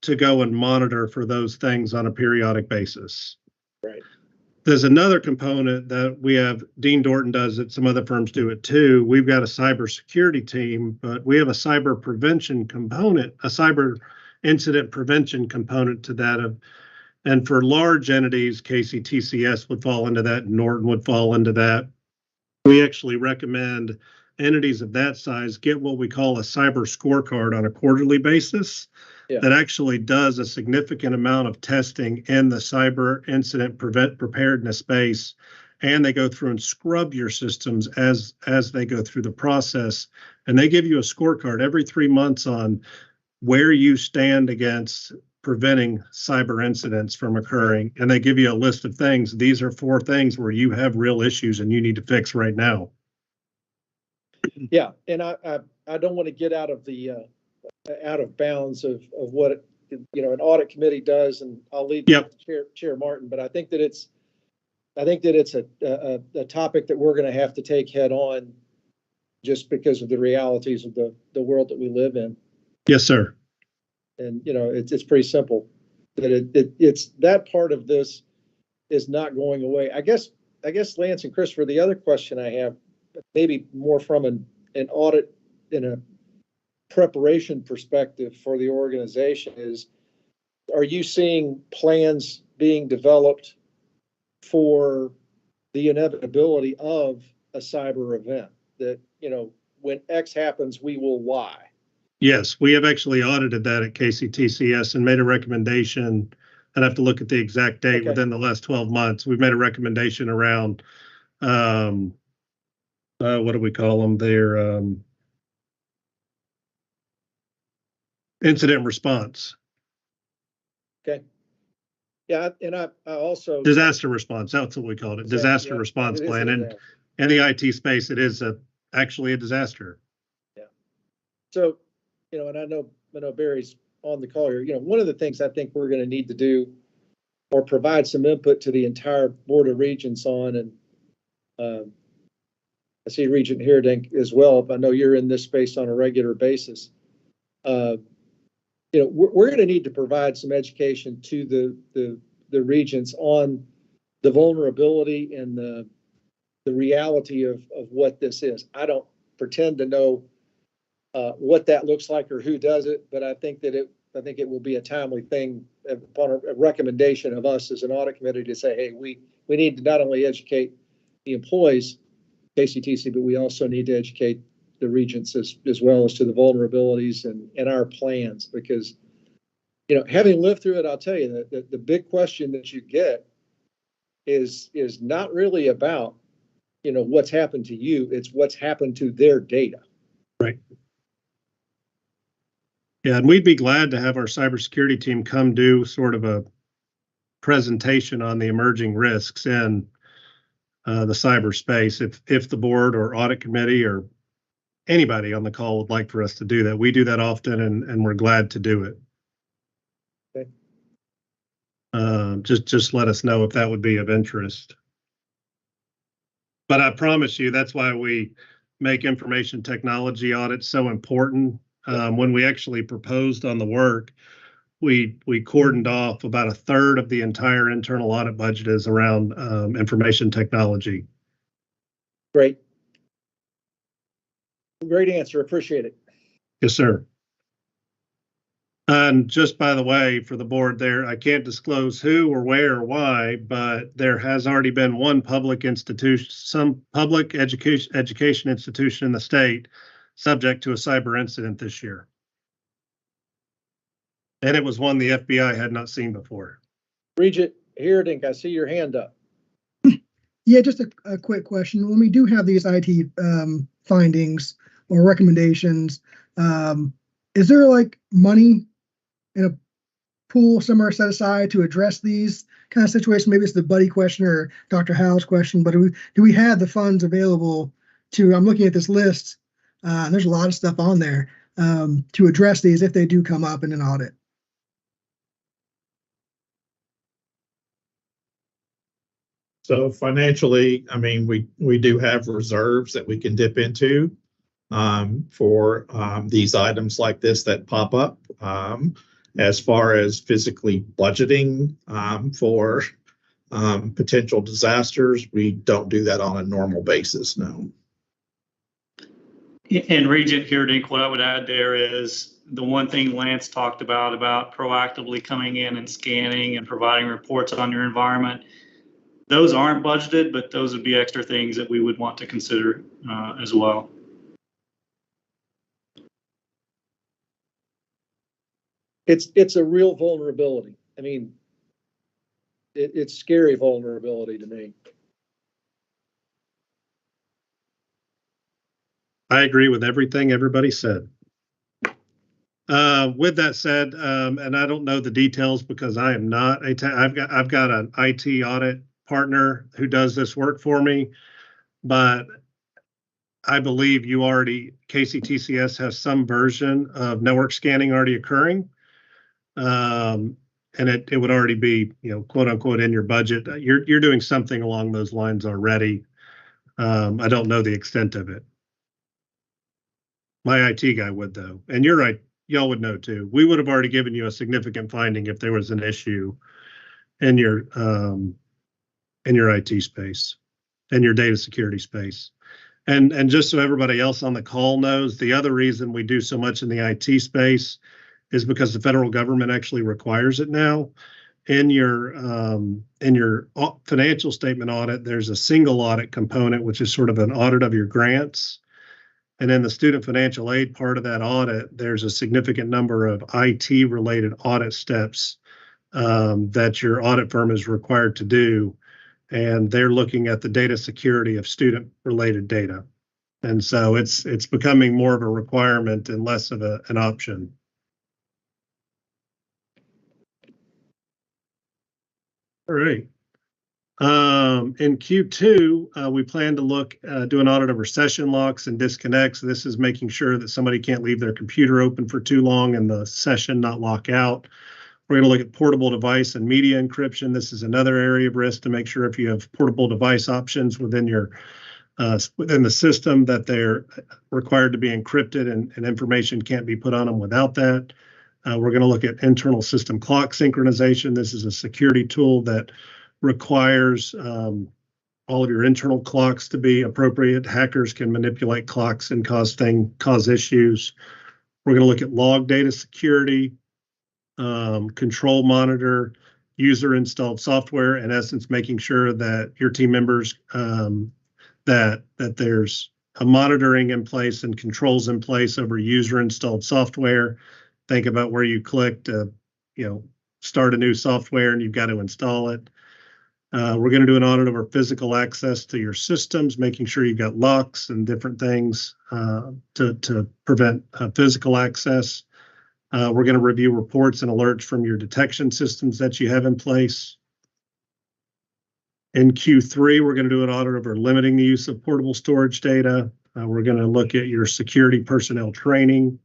to go and monitor for those things on a periodic basis. Right. There's another component that we have, Dean Dorton does it, some other firms do it too. We've got a cybersecurity team, but we have a cyber prevention component, a cyber incident prevention component to that. And for large entities, KCTCS would fall into that, Norton would fall into that. We actually recommend entities of that size get what we call a cyber scorecard on a quarterly basis. Yeah. That actually does a significant amount of testing in the cyber incident preparedness space. And they go through and scrub your systems as they go through the process. And they give you a scorecard every 3 months on where you stand against preventing cyber incidents from occurring. And they give you a list of things. These are 4 things where you have real issues and you need to fix right now. Yeah, and I don't want to get out of the out of bounds of what an audit committee does, and I'll leave Yep. Chair Martin. But I think that it's I think that it's a topic that we're going to have to take head on just because of the realities of the world that we live in. Yes, sir. And, you know, it's pretty simple that it's that part of this is not going away. I guess, Lance and Christopher, the other question I have, maybe more from an audit in a preparation perspective for the organization, is, are you seeing plans being developed for the inevitability of a cyber event that, you know, when X happens, we will Y? Yes, we have actually audited that at KCTCS and made a recommendation. I'd have to look at the exact date. Okay. Within the last 12 months. We've made a recommendation around, what do we call them? Their incident response. Okay. Yeah, and I also Disaster response, that's what we called it. Disaster response plan. And in the IT space, it is actually a disaster. Yeah. So, you know, and I know Barry's on the call here. You know, one of the things I think we're going to need to do, or provide some input to the entire Board of Regents on, and I see Regent Heerdink as well. I know you're in this space on a regular basis. You know, we're going to need to provide some education to the regents on the vulnerability and the reality of what this is. I don't pretend to know what that looks like or who does it, but I think it will be a timely thing upon a recommendation of us as an audit committee to say, hey, we need to not only educate the employees, KCTC, but we also need to educate the regents as well as to the vulnerabilities and our plans. Because, you know, having lived through it, I'll tell you that the big question that you get is not really about, you know, what's happened to you, it's what's happened to their data. Right. Yeah, and we'd be glad to have our cybersecurity team come do sort of a presentation on the emerging risks in the cyberspace. If the board or audit committee or anybody on the call would like for us to do that, we do that often, and we're glad to do it. Okay. Just let us know if that would be of interest. But I promise you, that's why we make information technology audits so important. When we actually proposed on the work, we cordoned off about a third of the entire internal audit budget is around information technology. Great. Great answer. Appreciate it. Yes, sir. And just by the way, for the board there, I can't disclose who or where or why, but there has already been one public institution, some public education institution in the state subject to a cyber incident this year. And it was one the FBI had not seen before. Regent Heerdink, I see your hand up. Yeah, just a quick question. When we do have these IT findings or recommendations, is there like money in a pool somewhere set aside to address these kind of situations? Maybe it's the Buddy question or Dr. Howe's question, but do we have the funds available to, I'm looking at this list, and there's a lot of stuff on there, to address these if they do come up in an audit? So financially, I mean, we do have reserves that we can dip into for these items like this that pop up. As far as physically budgeting for potential disasters, we don't do that on a normal basis, no. And Regent Heerdink, what I would add there is the one thing Lance talked about proactively coming in and scanning and providing reports on your environment. Those aren't budgeted, but those would be extra things that we would want to consider as well. It's a real vulnerability. I mean, it's scary vulnerability to me. I agree with everything everybody said. With that said, and I don't know the details because I am not I've got an IT audit partner who does this work for me, but I believe KCTCS has some version of network scanning already occurring. and it would already be, quote unquote, in your budget. You're doing something along those lines already. I don't know the extent of it. My IT guy would, though, and you're right. Y'all would know too. We would have already given you a significant finding if there was an issue in your IT space, in your data security space. And just so everybody else on the call knows, the other reason we do so much in the IT space is because the federal government actually requires it now. In your financial statement audit, there's a single audit component, which is sort of an audit of your grants. And in the student financial aid part of that audit, there's a significant number of IT-related audit steps that your audit firm is required to do. And they're looking at the data security of student-related data. And so it's becoming more of a requirement and less of an option. All right. In Q2, we plan to do an audit over session locks and disconnects. This is making sure that somebody can't leave their computer open for too long and the session not lock out. We're going to look at portable device and media encryption. This is another area of risk to make sure if you have portable device options within the system that they're required to be encrypted and information can't be put on them without that. We're going to look at internal system clock synchronization. This is a security tool that requires all of your internal clocks to be appropriate. Hackers can manipulate clocks and cause issues. We're going to look at log data security, control monitor, user installed software, in essence, making sure that your team members, that there's a monitoring in place and controls in place over user installed software. Think about where you click to, start a new software and you've got to install it. We're going to do an audit over physical access to your systems, making sure you've got locks and different things to prevent physical access. We're going to review reports and alerts from your detection systems that you have in place. In Q3, we're going to do an audit over limiting the use of portable storage data. We're going to look at your security personnel training.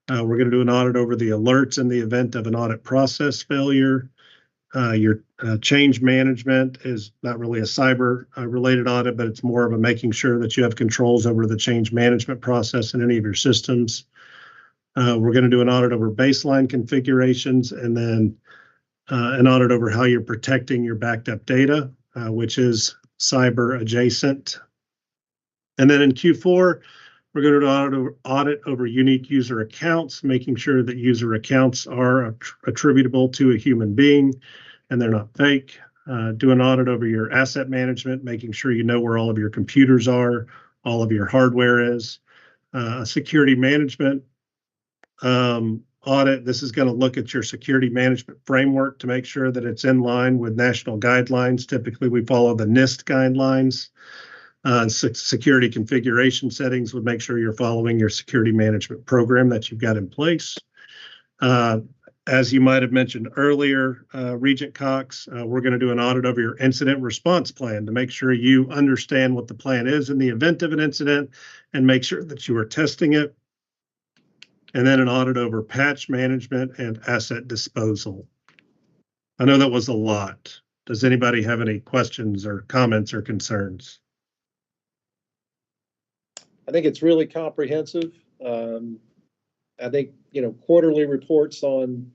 We're going to do an audit over the alerts in the event of an audit process failure. Your change management is not really a cyber related audit, but it's more of a making sure that you have controls over the change management process in any of your systems. We're going to do an audit over baseline configurations and then an audit over how you're protecting your backed up data, which is cyber adjacent. And then in Q4, we're going to audit over unique user accounts, making sure that user accounts are attributable to a human being and they're not fake. Do an audit over your asset management, making sure you know where all of your computers are, all of your hardware is. Security management audit. This is going to look at your security management framework to make sure that it's in line with national guidelines. Typically, we follow the NIST guidelines. Security configuration settings would make sure you're following your security management program that you've got in place. As you might have mentioned earlier, Regent Cox, we're going to do an audit over your incident response plan to make sure you understand what the plan is in the event of an incident and make sure that you are testing it. And then an audit over patch management and asset disposal. I know that was a lot. Does anybody have any questions or comments or concerns? I think it's really comprehensive. I think, quarterly reports on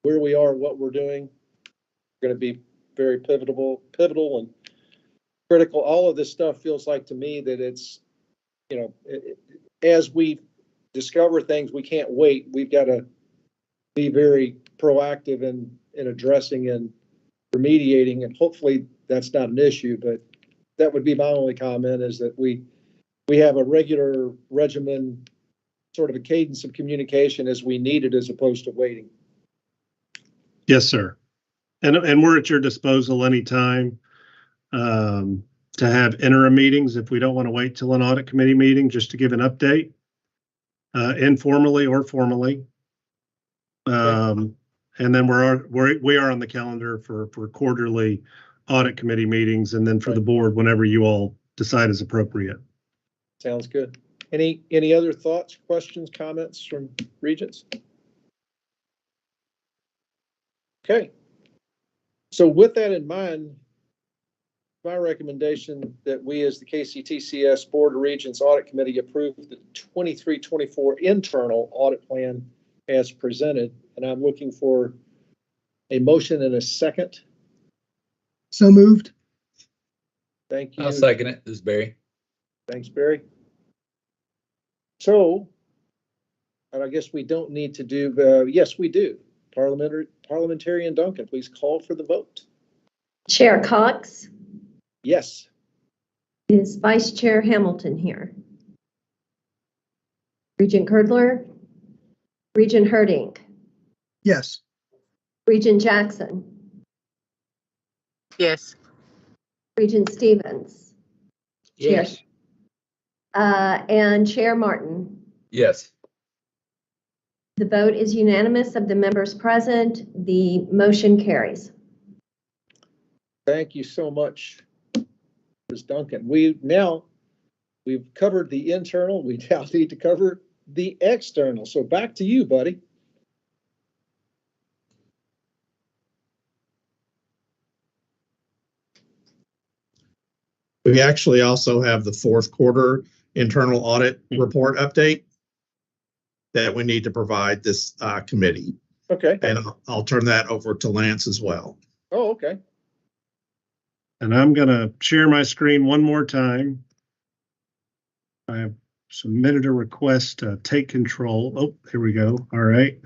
where we are, what we're doing, are going to be very pivotal and critical. All of this stuff feels like to me that it's, as we discover things, we can't wait. We've got to be very proactive in addressing and remediating, and hopefully that's not an issue, but that would be my only comment, is that we have a regular regimen, sort of a cadence of communication as we need it, as opposed to waiting. Yes, sir. And we're at your disposal anytime to have interim meetings if we don't want to wait till an audit committee meeting just to give an update, informally or formally. And then we are on the calendar for quarterly audit committee meetings, and then for the board whenever you all decide is appropriate. Sounds good. Any other thoughts, questions, comments from Regents? Okay. So with that in mind, my recommendation that we as the KCTCS Board of Regents Audit Committee approve the 23-24 internal audit plan as presented. And I'm looking for a motion and a second. So moved. Thank you. I'll second it. This is Barry. Thanks, Barry. So, and I guess we don't need to do, yes, we do. Parliamentarian Duncan, please call for the vote. Chair Cox? Yes. Is Vice Chair Hamilton here? Regent Kurdler? Regent Herding? Yes. Regent Jackson? Yes. Regent Stevens? Yes. And Chair Martin? Yes. The vote is unanimous of the members present. The motion carries. Thank you so much, Ms. Duncan. We've covered the internal. We now need to cover the external. So back to you, buddy. We actually also have the fourth quarter internal audit report update that we need to provide this committee. Okay. And I'll turn that over to Lance as well. Oh, okay. And I'm going to share my screen one more time. I have submitted a request to take control. Oh, here we go. All right.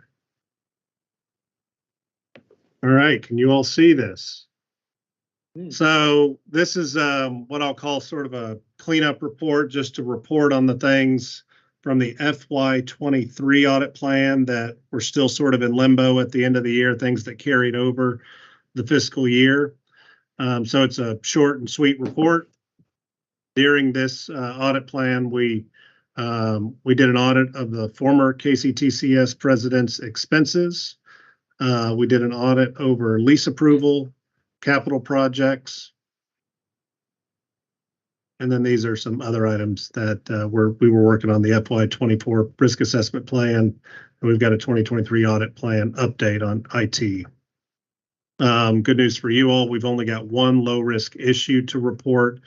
All right. Can you all see this? So this is what I'll call sort of a cleanup report, just to report on the things from the FY23 audit plan that were still sort of in limbo at the end of the year, things that carried over the fiscal year. So it's a short and sweet report. During this audit plan, we did an audit of the former KCTCS president's expenses. We did an audit over lease approval, capital projects. And then these are some other items that we were working on, the FY24 risk assessment plan. And we've got a 2023 audit plan update on IT. Good news for you all, we've only got one low risk issue to report.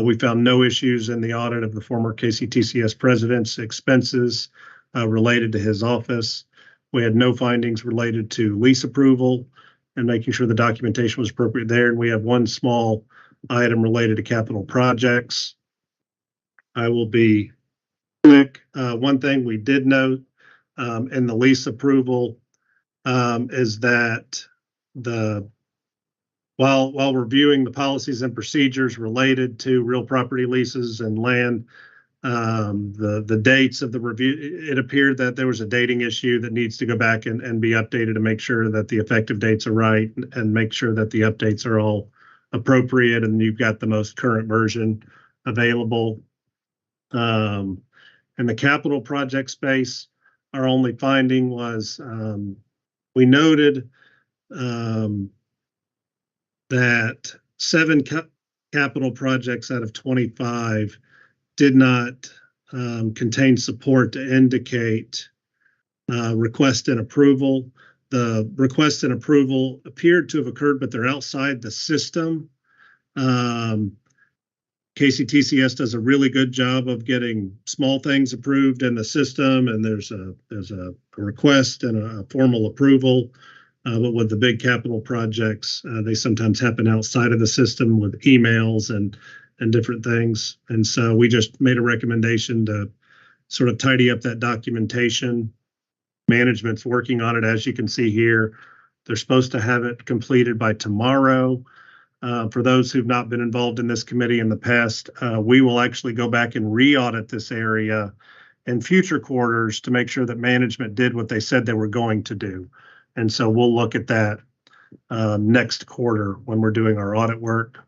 We found no issues in the audit of the former KCTCS president's expenses related to his office. We had no findings related to lease approval and making sure the documentation was appropriate there. And we have one small item related to capital projects. I will be quick. One thing we did note in the lease approval is that while reviewing the policies and procedures related to real property leases and land, the dates of the review, it appeared that there was a dating issue that needs to go back and be updated to make sure that the effective dates are right and make sure that the updates are all appropriate and you've got the most current version available. In the capital project space, our only finding was we noted that 7 capital projects out of 25 did not contain support to indicate request and approval. The request and approval appeared to have occurred, but they're outside the system. KCTCS does a really good job of getting small things approved in the system, and there's a request and a formal approval. But with the big capital projects, they sometimes happen outside of the system with emails and different things. And so we just made a recommendation to sort of tidy up that documentation. Management's working on it, as you can see here. They're supposed to have it completed by tomorrow. For those who've not been involved in this committee in the past, we will actually go back and re-audit this area in future quarters to make sure that management did what they said they were going to do. And so we'll look at that next quarter when we're doing our audit work.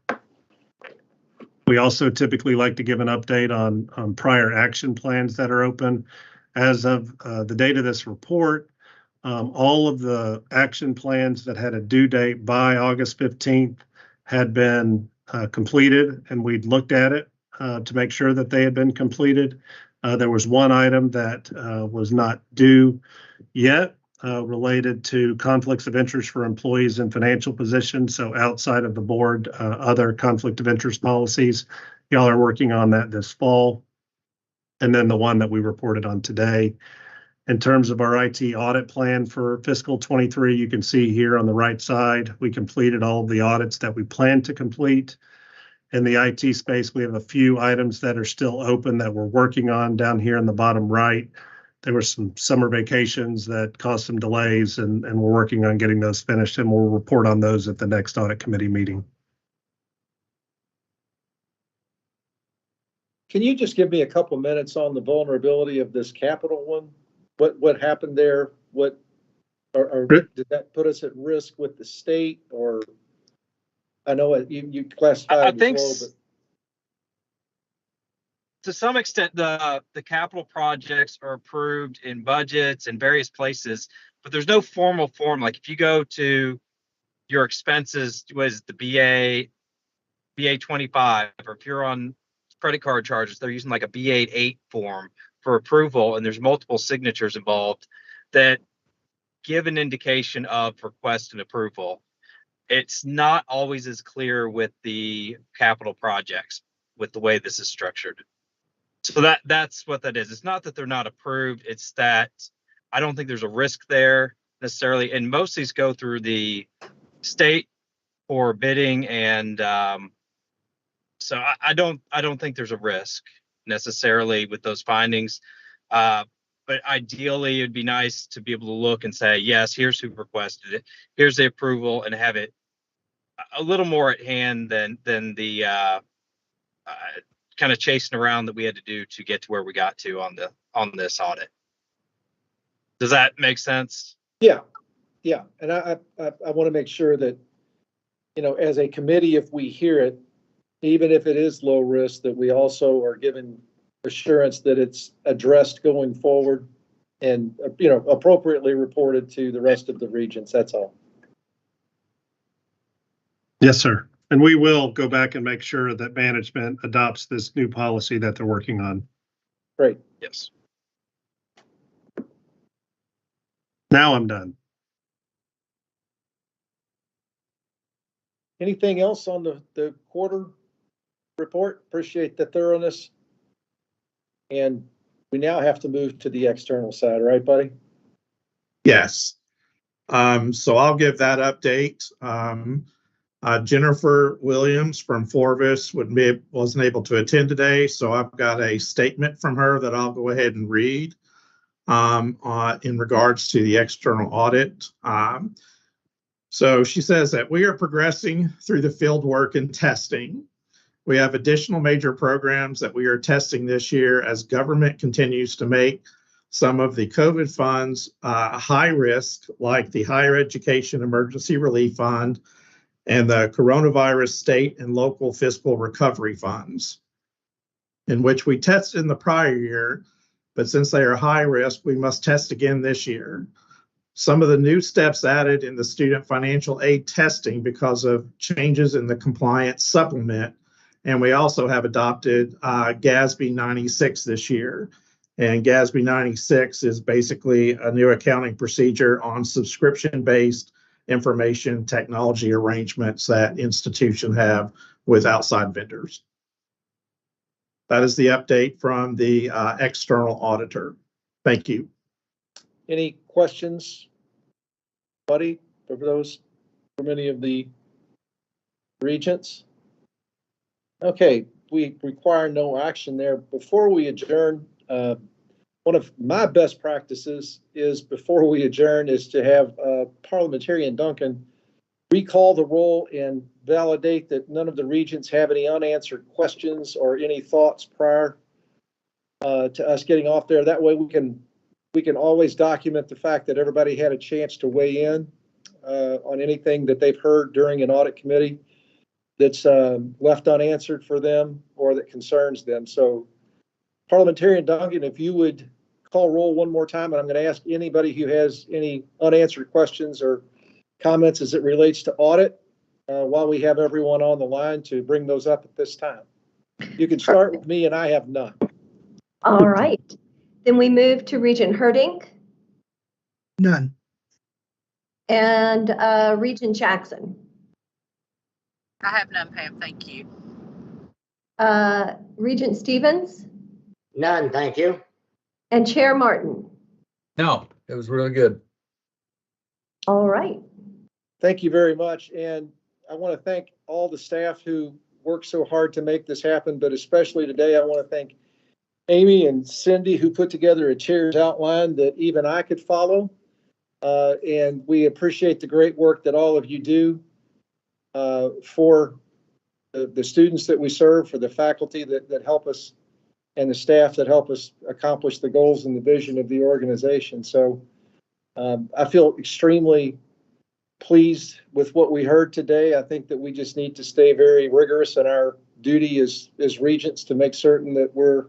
We also typically like to give an update on prior action plans that are open. As of the date of this report, all of the action plans that had a due date by August 15th had been completed, and we'd looked at it to make sure that they had been completed. There was one item that was not due yet, related to conflicts of interest for employees in financial positions. So outside of the board, other conflict of interest policies. Y'all are working on that this fall. And then the one that we reported on today. In terms of our IT audit plan for fiscal 23, you can see here on the right side, we completed all of the audits that we planned to complete. In the IT space, we have a few items that are still open that we're working on down here in the bottom right. There were some summer vacations that caused some delays, and we're working on getting those finished, and we'll report on those at the next audit committee meeting. Can you just give me a couple minutes on the vulnerability of this capital one? What happened there? Or did that put us at risk with the state? Or I know you classified it as low, but to some extent, the capital projects are approved in budgets in various places, but there's no formal form. Like if you go to your expenses, was the BA 25, or if you're on credit card charges, they're using like a BA8 form for approval, and there's multiple signatures involved that give an indication of request and approval. It's not always as clear with the capital projects with the way this is structured. So that's what that is. It's not that they're not approved. It's that I don't think there's a risk there necessarily. And most of these go through the state for bidding. And so I don't think there's a risk necessarily with those findings. But ideally, it'd be nice to be able to look and say, yes, here's who requested it. Here's the approval, and have it a little more at hand than the kind of chasing around that we had to do to get to where we got to on this audit. Does that make sense? Yeah. And I want to make sure that, as a committee, if we hear it, even if it is low risk, that we also are given assurance that it's addressed going forward and, appropriately reported to the rest of the regions. That's all. Yes, sir. And we will go back and make sure that management adopts this new policy that they're working on. Great. Yes. Now I'm done. Anything else on the quarter report? Appreciate the thoroughness. And we now have to move to the external side, right, buddy? Yes. So I'll give that update. Jennifer Williams from Forvis wasn't able to attend today, so I've got a statement from her that I'll go ahead and read in regards to the external audit. So she says that we are progressing through the field work and testing. We have additional major programs that we are testing this year as government continues to make some of the COVID funds high risk, like the Higher Education Emergency Relief Fund and the Coronavirus State and Local Fiscal Recovery Funds, in which we tested in the prior year, but since they are high risk, we must test again this year. Some of the new steps added in the student financial aid testing because of changes in the compliance supplement. And we also have adopted GASB 96 this year. And GASB 96 is basically a new accounting procedure on subscription-based information technology arrangements that institutions have with outside vendors. That is the update from the external auditor. Thank you. Any questions, buddy, from any of the regents? Okay, we require no action there. Before we adjourn, one of my best practices is before we adjourn is to have Parliamentarian Duncan recall the roll and validate that none of the regents have any unanswered questions or any thoughts prior to us getting off there. That way we can always document the fact that everybody had a chance to weigh in on anything that they've heard during an audit committee that's left unanswered for them or that concerns them. So Parliamentarian Duncan, if you would call roll one more time, and I'm going to ask anybody who has any unanswered questions or comments as it relates to audit while we have everyone on the line to bring those up at this time. You can start with me, and I have none. All right. Then we move to Regent Herding. None. And Regent Jackson. I have none, Pam. Thank you. Regent Stevens None, thank you. and Chair Martin. No, it was really good. All right. Thank you very much. And I want to thank all the staff who worked so hard to make this happen, but especially today, I want to thank Amy and Cindy who put together a chair's outline that even I could follow. And we appreciate the great work that all of you do for the students that we serve, for the faculty that help us, and the staff that help us accomplish the goals and the vision of the organization. So I feel extremely pleased with what we heard today. I think that we just need to stay very rigorous in our duty as regents to make certain that we're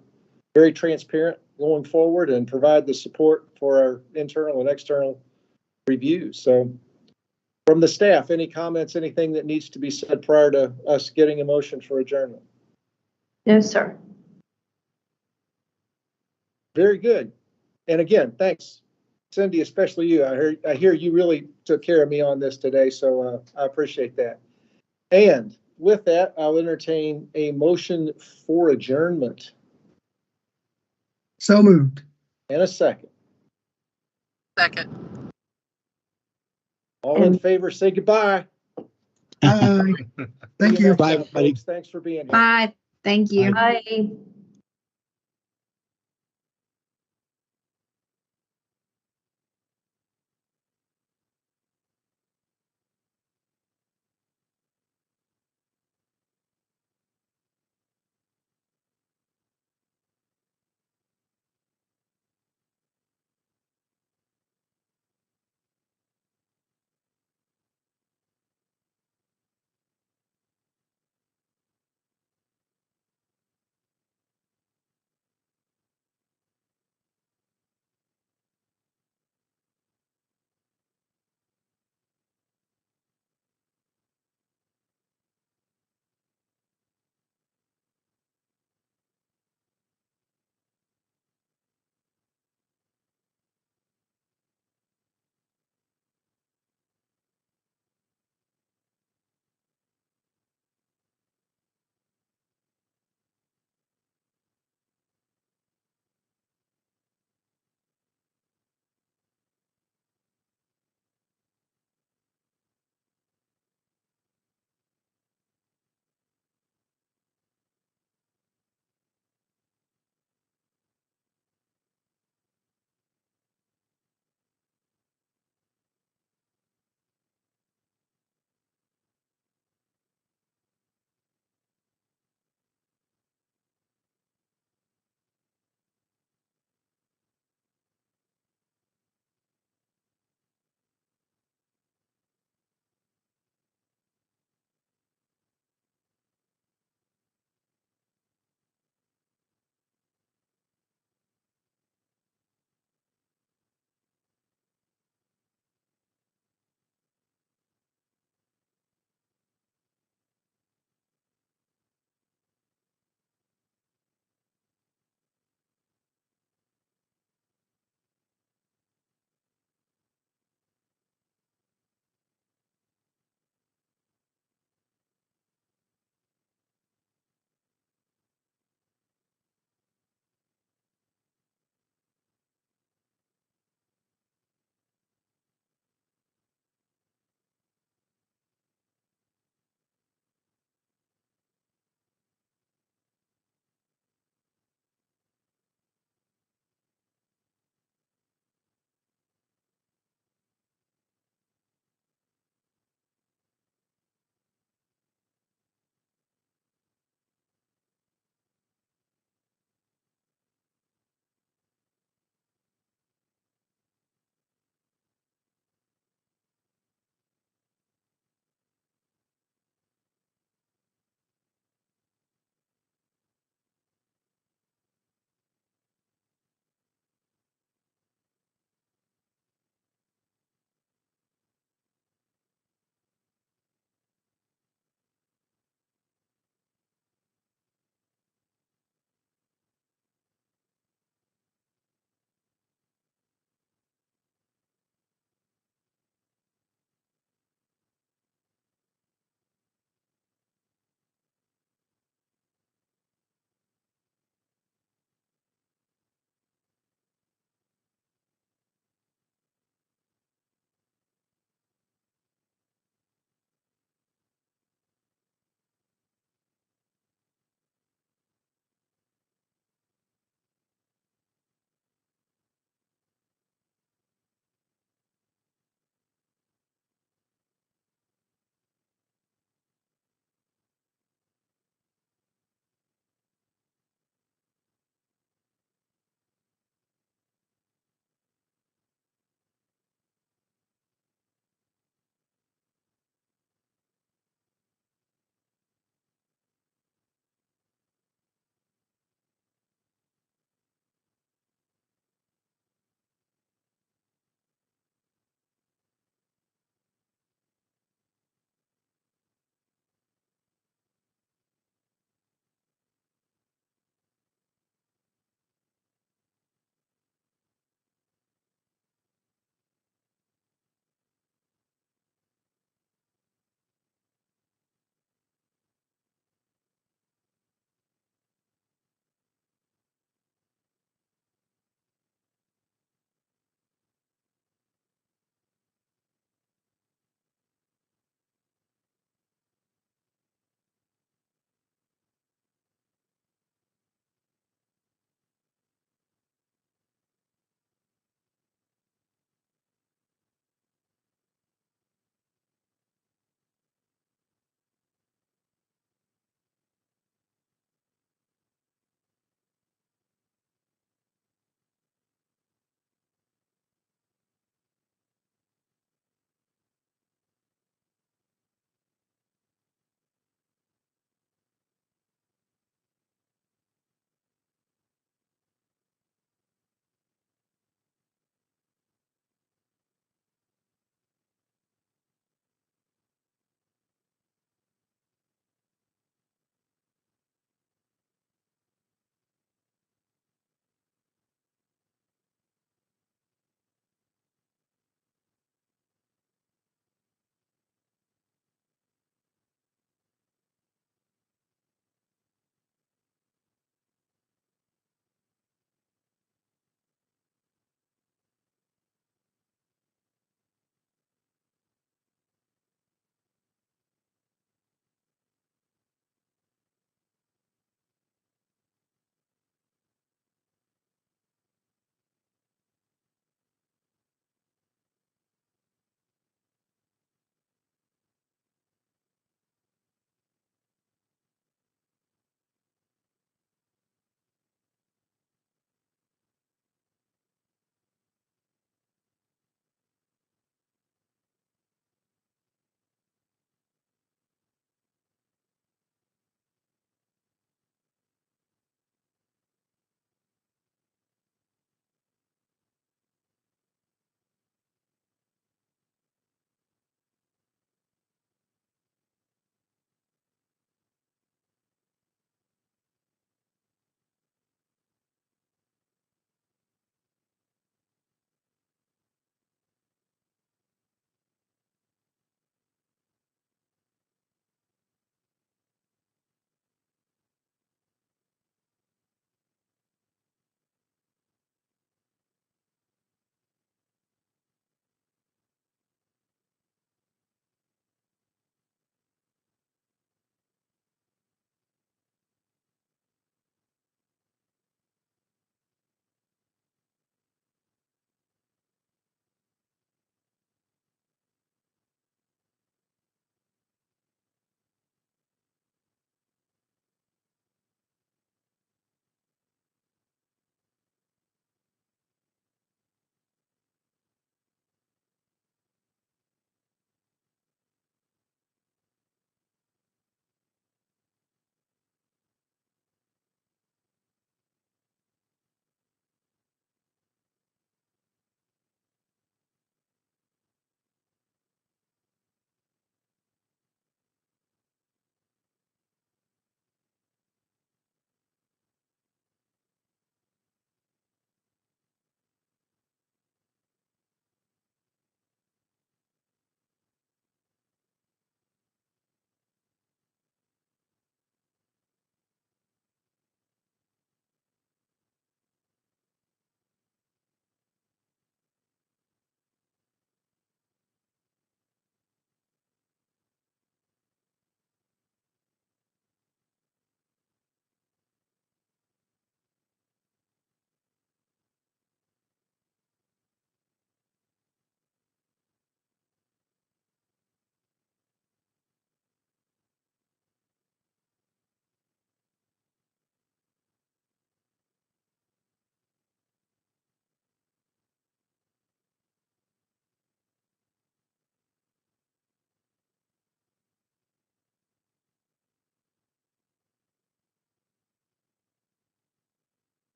very transparent going forward and provide the support for our internal and external reviews. So from the staff, any comments, anything that needs to be said prior to us getting a motion for adjournment? No, sir. Very good. And again, thanks, Cindy, especially you. I hear you really took care of me on this today, so I appreciate that. And with that, I'll entertain a motion for adjournment. So moved. And a second. Second. All in favor, say goodbye. Thank you. Bye, everybody. Thanks for being here. Bye. Thank you. Bye.